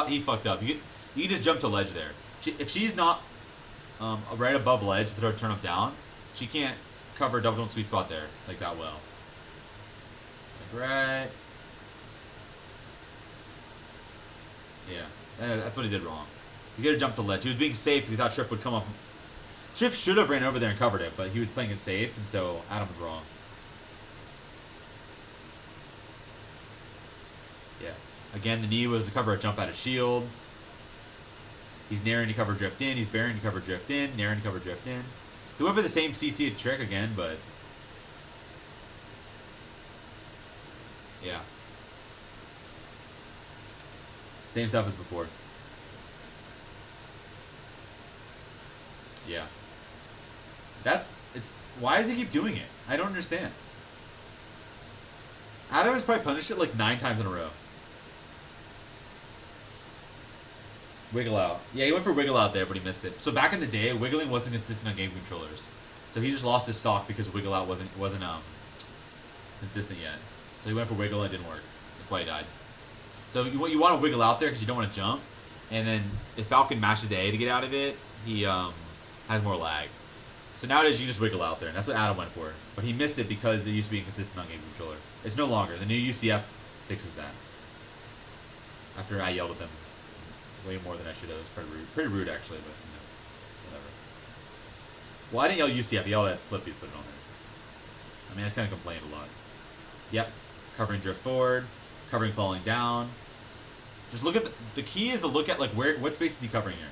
He fucked up. You can just jump to ledge there. If she's not right above ledge to throw turn up down, she can't cover double jump sweet spot there like that well. Like right. Yeah, that's what he did wrong. You gotta jump to ledge. He was being safe because he thought Triff would come up. Triff should have ran over there and covered it, but he was playing it safe, and so Adam was wrong. Yeah. Again, the knee was to cover a jump out of shield. He's narrowing to cover drift in. He's bearing to cover drift in. Narrowing to cover drift in. He went for the same CC trick again, but... Yeah. Same stuff as before. Yeah. Why does he keep doing it? I don't understand. Adam has probably punished it like 9 times in a row. Wiggle out. Yeah, he went for wiggle out there, but he missed it. So back in the day, wiggling wasn't consistent on game controllers. So he just lost his stock because wiggle out wasn't consistent yet. So he went for wiggle and it didn't work. That's why he died. So you want to wiggle out there because you don't want to jump. And then if Falcon mashes A to get out of it, he has more lag. So nowadays you just wiggle out there, and that's what Adam went for. But he missed it because it used to be inconsistent on game controller. It's no longer. The new UCF fixes that. After I yelled at them way more than I should have. It was pretty rude. Pretty rude actually, but you know, whatever. Well, I didn't yell UCF. I yelled at Slippy to put it on there. I mean, I kind of complained a lot. Yep. Covering drift forward. Covering falling down. Just look at the key is to look at like what space is he covering here.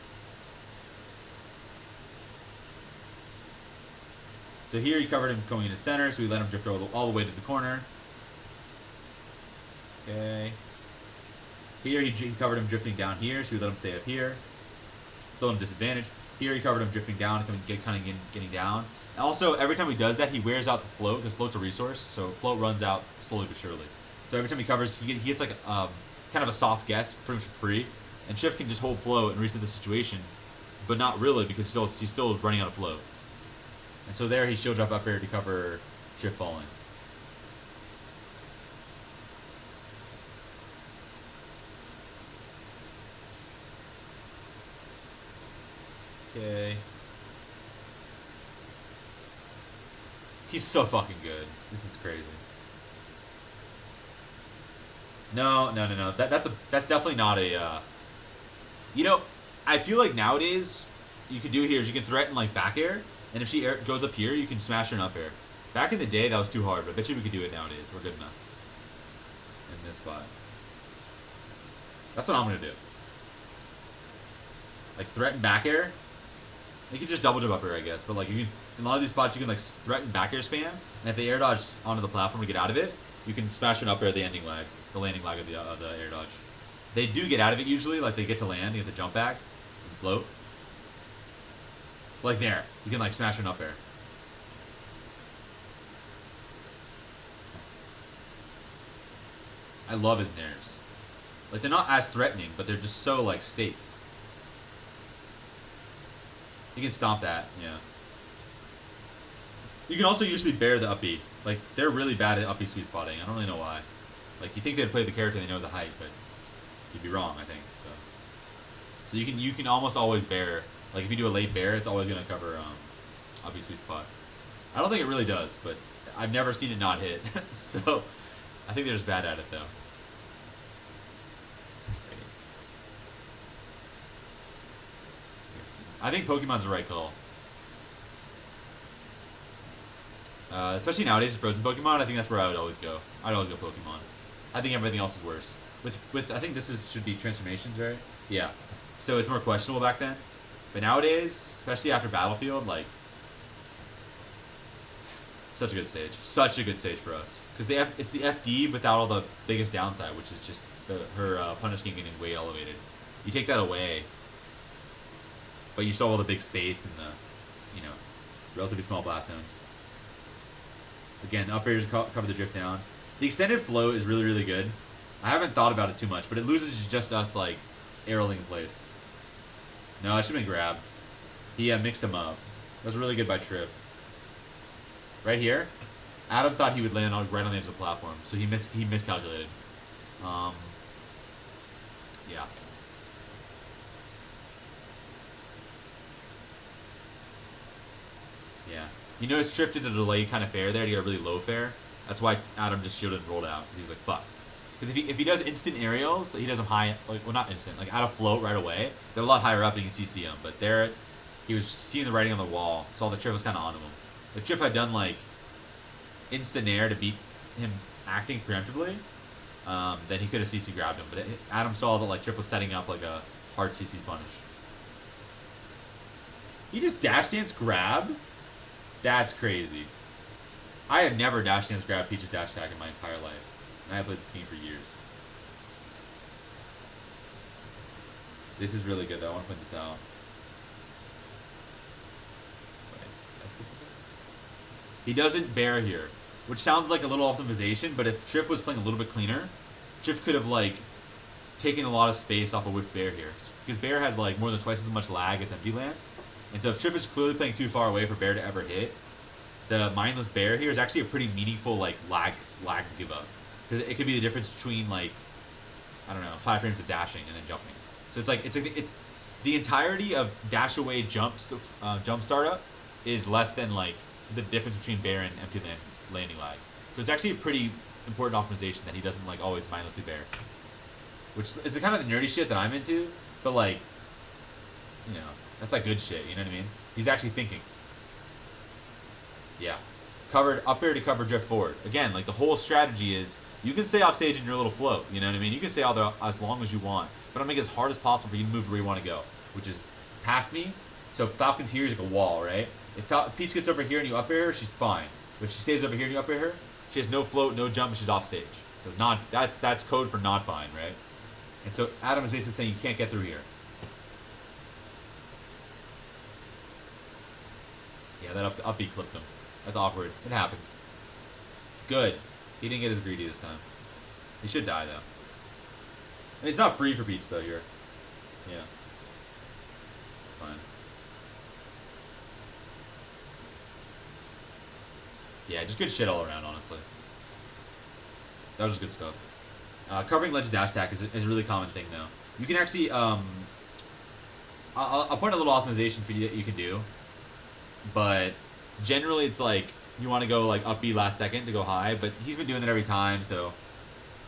So here he covered him going into center, so we let him drift all the way to the corner. Okay. Here he covered him drifting down here, so we let him stay up here. Still in disadvantage. Here he covered him drifting down, getting down. And also, every time he does that, he wears out the float, because float's a resource, so float runs out slowly but surely. So every time he covers, he gets like kind of a soft guess, pretty much for free. And Shift can just hold float and reset the situation, but not really, because he's still running out of float. And so there he shield drop up here to cover Shift falling. Okay. He's so fucking good. This is crazy. No. That's definitely not a. You know, I feel like nowadays you can do here is you can threaten like back air, and if she goes up here, you can smash her in up air. Back in the day, that was too hard, but I bet you we could do it nowadays. We're good enough in this spot. That's what I'm gonna do. Like threaten back air. You can just double jump up air, I guess, but like you can, in a lot of these spots, you can like threaten back air spam, and if they air dodge onto the platform to get out of it, you can smash an up air the ending lag, the landing lag of the air dodge. They do get out of it usually, like they get to land, you have to jump back and float. Like there, you can like smash an up air. I love his nairs. Like they're not as threatening, but they're just so like safe. You can stomp that, yeah. You can also usually bear the up B. Like, they're really bad at up B sweet spotting. I don't really know why. Like, you think they'd play the character and they know the height, but you'd be wrong, I think. So you can almost always bear. Like, if you do a late bear, it's always going to cover up B sweet spot. I don't think it really does, but I've never seen it not hit. So, I think they're just bad at it, though. I think Pokemon's the right call. Especially nowadays with Frozen Pokemon, I think that's where I would always go. I'd always go Pokemon. I think everything else is worse. With I think this should be transformations, right? Yeah. So it's more questionable back then. But nowadays, especially after Battlefield, like Such a good stage. Such a good stage for us. Because it's the FD without all the biggest downside, which is just her punish game getting way elevated. You take that away, but you still have all the big space and the, relatively small blast zones. Again, up air to cover the drift down. The extended flow is really, really good. I haven't thought about it too much, but it loses just us, like, arrowing in place. No, it should have been grab. He mixed them up. That was really good by Triff. Right here, Adam thought he would land right on the edge of the platform, so he miscalculated. Yeah. Yeah. You notice Triff did a delay kind of fair there to get a really low fair. That's why Adam just shielded and rolled out, because he was like, fuck. Because if he does instant aerials, he does them high, like, well, not instant, like out of float right away. They're a lot higher up and you can CC them, but there, he was seeing the writing on the wall, saw that Triff was kind of onto him. If Triff had done, like, instant air to beat him acting preemptively, then he could have CC grabbed him. But Adam saw that, like, Triff was setting up, like, a hard CC punish. He just dash dance grab? That's crazy. I have never dash dance grabbed Peach's dash attack in my entire life. And I have played this game for years. This is really good, though. I want to point this out. He doesn't bear here, which sounds like a little optimization, but if Triff was playing a little bit cleaner, Triff could have, like, taken a lot of space off of whipped bear here. Because bear has, like, more than twice as much lag as empty land. And so if Triff is clearly playing too far away for bear to ever hit, the mindless bear here is actually a pretty meaningful, like, lag give up. Because it could be the difference between, like, I don't know, 5 frames of dashing and then jumping. So it's the entirety of dash away jump startup is less than, like, the difference between bear and empty land landing lag. So it's actually a pretty important optimization that he doesn't, like, always mindlessly bear. Which is the kind of the nerdy shit that I'm into, but, like, that's like good shit, you know what I mean? He's actually thinking. Yeah. Covered up air to cover drift forward. Again, like, the whole strategy is you can stay off stage in your little float, you know what I mean? You can stay out there as long as you want, but I'll make it as hard as possible for you to move to where you want to go, which is past me. So Falcon's here is like a wall, right? If Peach gets over here and you up air her, she's fine. But if she stays over here and you up air her, she has no float, no jump, and she's off stage. So that's code for not fine, right? And so Adam is basically saying you can't get through here. Yeah, that up B clipped him. That's awkward. It happens. Good. He didn't get as greedy this time. He should die, though. I mean, it's not free for Peach, though, here. Yeah. It's fine. Yeah, just good shit all around, honestly. That was just good stuff. Covering ledge dash attack is a really common thing, though. You can actually, I'll point a little optimization for you that you can do. But generally, it's like you want to go like up B last second to go high, but he's been doing that every time. So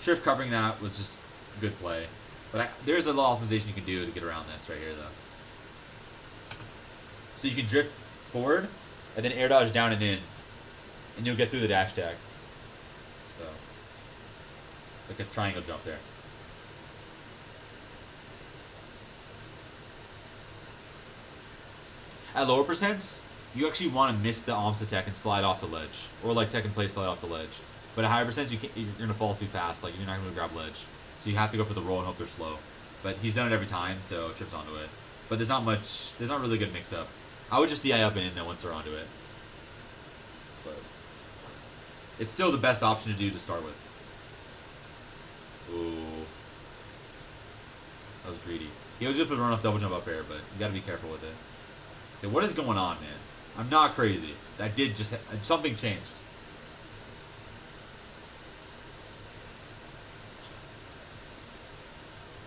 Shrift covering that was just a good play. But there's a little optimization you can do to get around this right here, though. So you can drift forward and then air dodge down and in, and you'll get through the dash tag. So like a triangle jump there. At lower percents, you actually want to miss the Omsa tech and slide off the ledge. Or like tech and play slide off the ledge. But at higher percents, you're going to fall too fast. Like, you're not going to grab ledge. So you have to go for the roll and hope they're slow. But he's done it every time, so trips onto it. But there's not really good mix-up. I would just DI up and in though once they're onto it. But it's still the best option to do to start with. Ooh. That was greedy. He was good for the run-off double jump up air, but you got to be careful with it. Okay, what is going on, man? I'm not crazy. That did just... something changed.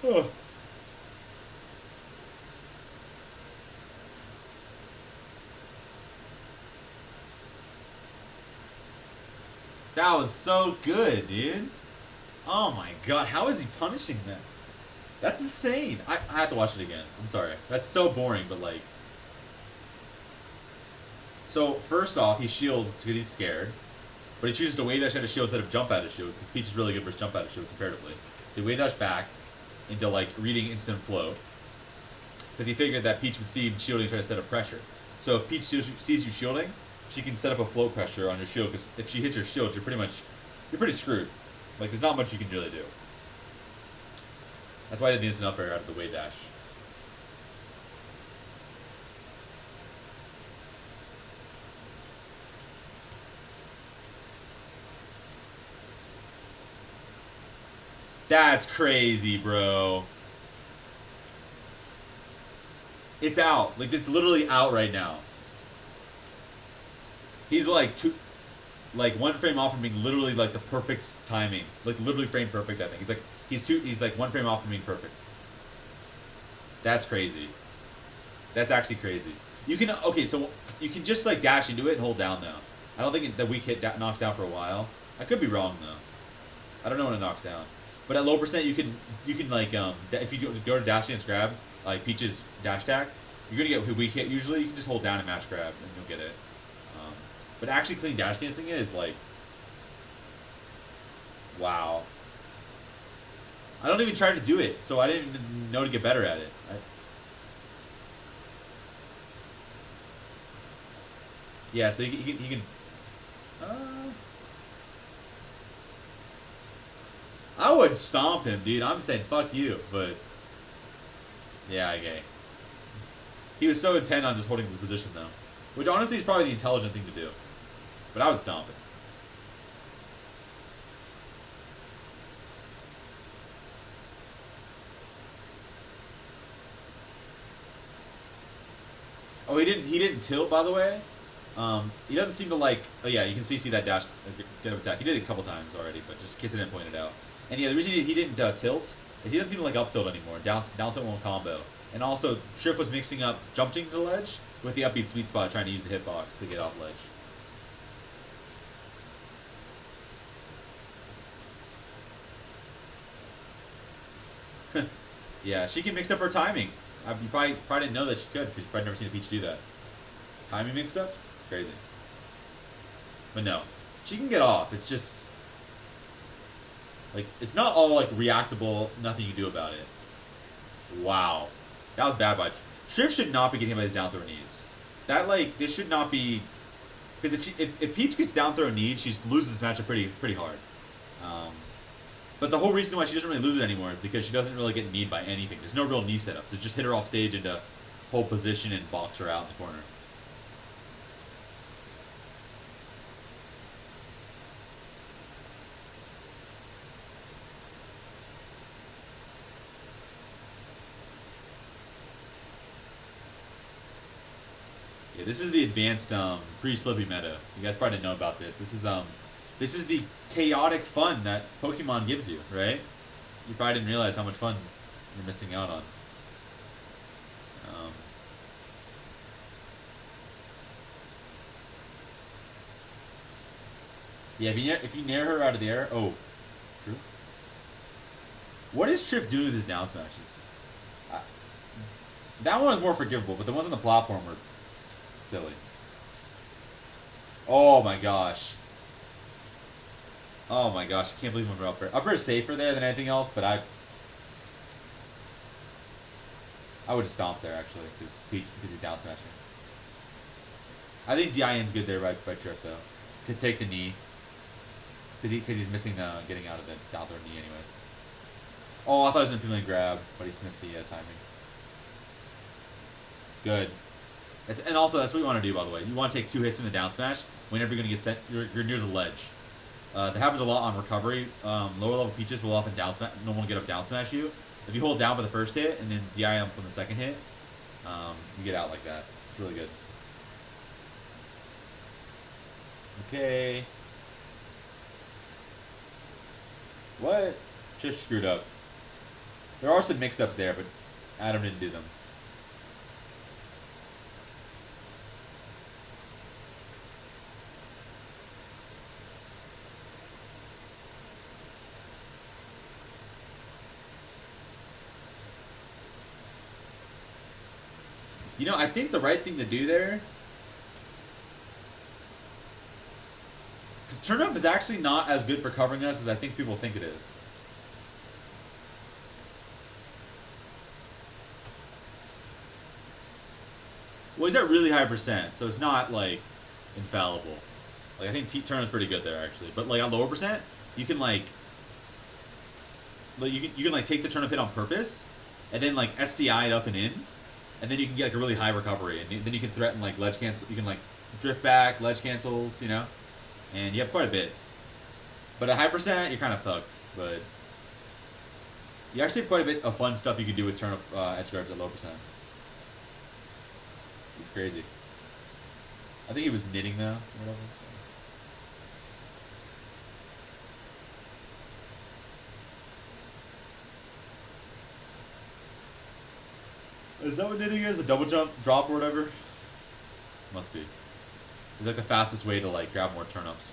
Oh. That was so good, dude. Oh my god, how is he punishing that? That's insane. I have to watch it again. I'm sorry. That's so boring, but like... So, first off, he shields because he's scared. But he chooses to wave dash out of shield instead of jump out of shield, because Peach is really good versus jump out of shield comparatively. So he wave dash back into, like, reading instant flow. Because he figured that Peach would see him shielding and try to set up pressure. So if Peach sees you shielding, she can set up a float pressure on your shield, because if she hits your shield, you're pretty screwed. Like, there's not much you can really do. That's why I did the instant up air out of the wave dash. That's crazy, bro. It's out. Like, it's literally out right now. He's like one frame off from being literally like the perfect timing. Like literally frame perfect, I think. He's like one frame off from being perfect. That's crazy. That's actually crazy. You can, okay, so you can just like dash into it and hold down though. I don't think the weak hit knocks down for a while. I could be wrong though. I don't know when it knocks down. But at low percent, you can like if you go to dash dance grab like Peach's dash attack, you're gonna get weak hit usually. You can just hold down and mash grab and you'll get it. But actually clean dash dancing it is like, wow. I don't even try to do it, so I didn't even know to get better at it. Yeah, so he can I would stomp him, dude. I'm saying fuck you, but yeah, okay. He was so intent on just holding the position though, which honestly is probably the intelligent thing to do. But I would stomp it. Oh, he didn't tilt, by the way. He doesn't seem to like. Oh yeah, you can see that dash get up attack. He did it a couple times already, but just in case I didn't point it out. And yeah, the reason he didn't tilt is he doesn't seem to like up tilt anymore. Down tilt won't combo. And also, Shrift was mixing up jumping to the ledge with the upbeat sweet spot, trying to use the hitbox to get off ledge. Yeah, she can mix up her timing. You probably didn't know that she could, because you've probably never seen a Peach do that. Timing mix-ups? It's crazy. But no, she can get off. It's just, like, it's not all, like, reactable, nothing you do about it. Wow. That was bad by Shrift should not be getting hit by his down throw knees. That, like, this should not be, because if Peach gets down throw kneed, she loses this matchup pretty hard. But the whole reason why she doesn't really lose it anymore is because she doesn't really get kneed by anything. There's no real knee setups. It's just hit her off stage into hold position and box her out in the corner. Yeah, this is the advanced pre-Slippy meta. You guys probably didn't know about this. This is the chaotic fun that Pokemon gives you, right? You probably didn't realize how much fun you're missing out on. Yeah, if you nair her out of the air, oh, true. What is Triff doing with his down smashes? That one was more forgivable, but the ones on the platform were silly. Oh my gosh. Oh my gosh, I can't believe I'm upper. Upper is safer there than anything else, but I would have stomped there actually, because he's down smashing. I think DIN's good there by Triff though. To take the knee. Because he's missing getting out of the down throw knee anyways. Oh, I thought he was going to feeling grab, but he just missed the timing. Good. And also, that's what you want to do, by the way. You want to take 2 hits from the down smash whenever you're going to get sent. You're near the ledge. That happens a lot on recovery. Lower level Peaches will often down smash. No one will get up down smash you. If you hold down for the first hit and then DI up on the second hit, you get out like that. It's really good. Okay. What? Just screwed up. There are some mix-ups there, but Adam didn't do them. You know, I think the right thing to do there, because turn up is actually not as good for covering us as I think people think it is. Well, he's at really high percent, so it's not like infallible. Like I think turnup's pretty good there actually, but like on lower percent, you can you can like take the turnip hit on purpose, and then like SDI it up and in, and then you can get like a really high recovery, and then you can threaten like ledge cancel. You can like drift back, ledge cancels, you know, and you have quite a bit. But at high percent, you're kind of fucked. But you actually have quite a bit of fun stuff you can do with turnip edge guards at low percent. He's crazy. I think he was knitting though, or whatever. So. Is that what knitting is? A double jump drop or whatever? Must be. It's like the fastest way to like grab more turnips.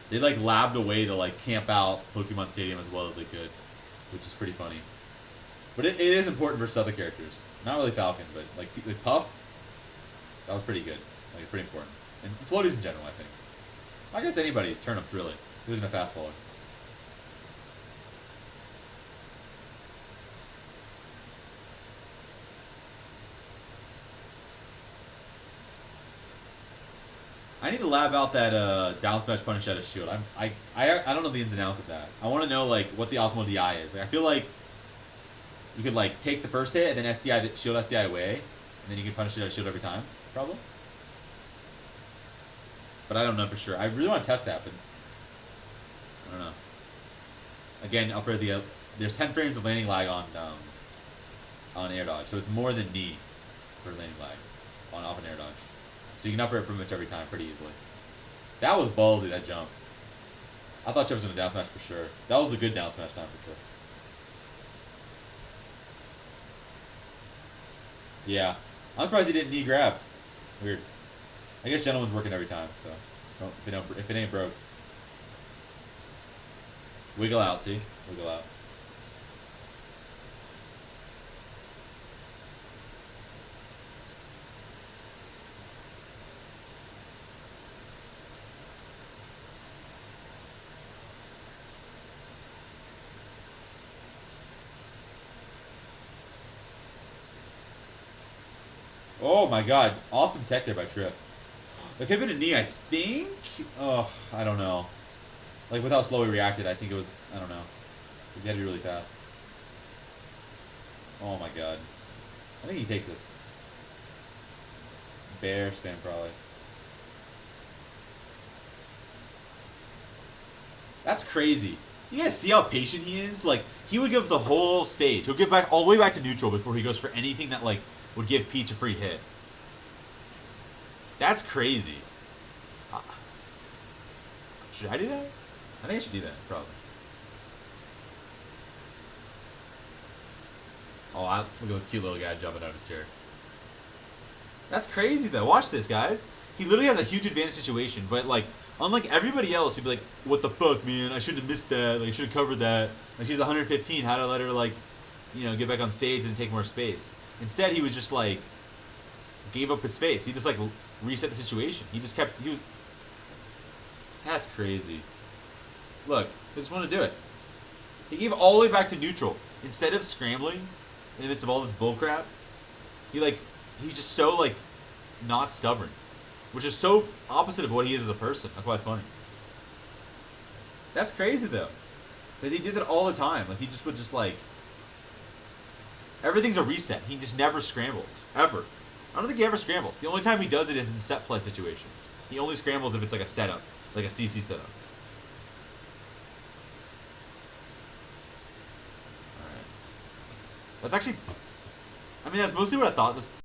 They like labbed a way to like camp out Pokemon Stadium as well as they could, which is pretty funny. But it is important for other characters. Not really Falcon, but like Puff, that was pretty good. Like pretty important. And floaties in general, I think. I guess anybody, turnips really. Who isn't a fast faller. I need to lab out that down smash punish out of shield. I don't know the ins and outs of that. I want to know like what the optimal DI is. Like, I feel like you could like take the first hit and then SDI the shield SDI away, and then you can punish it out of shield every time, probably. But I don't know for sure. I really want to test that, but I don't know. Again, upper the there's 10 frames of landing lag on air dodge, so it's more than knee for landing lag on off an air dodge. So you can upper it pretty much every time pretty easily. That was ballsy, that jump. I thought Jeff was going to down smash for sure. That was the good down smash time for sure. Yeah. I'm surprised he didn't knee grab. Weird. I guess Gentleman's working every time, so if it ain't broke. Wiggle out, see? Wiggle out. Oh my god. Awesome tech there by Trip. It could have been a knee, I think? Oh, I don't know. Like, with how slow he reacted, I think it was, I don't know. He had to be really fast. Oh my god. I think he takes this. Bear spam, probably. That's crazy. You guys see how patient he is? Like, he would give the whole stage. He'll give back all the way back to neutral before he goes for anything that, like, would give Peach a free hit. That's crazy. Should I do that? I think I should do that, probably. Oh, look at the cute little guy jumping out of his chair. That's crazy, though. Watch this, guys. He literally has a huge advantage situation, but, like, unlike everybody else, he'd be like, what the fuck, man? I should have missed that. Like, I should have covered that. Like, she's 115. How to let her, like, you know, get back on stage and take more space. Instead, he was just, like, gave up his space. He just, like, reset the situation. He just kept, he was, that's crazy. Look, they just want to do it. He gave all the way back to neutral. Instead of scrambling in the midst of all this bullcrap, he's just so, like, not stubborn. Which is so opposite of what he is as a person. That's why it's funny. That's crazy, though. Because he did that all the time. Like, he just would just, like, everything's a reset. He just never scrambles. Ever. I don't think he ever scrambles. The only time he does it is in set play situations. He only scrambles if it's like a setup. Like a CC setup. Alright. That's actually, I mean, that's mostly what I thought this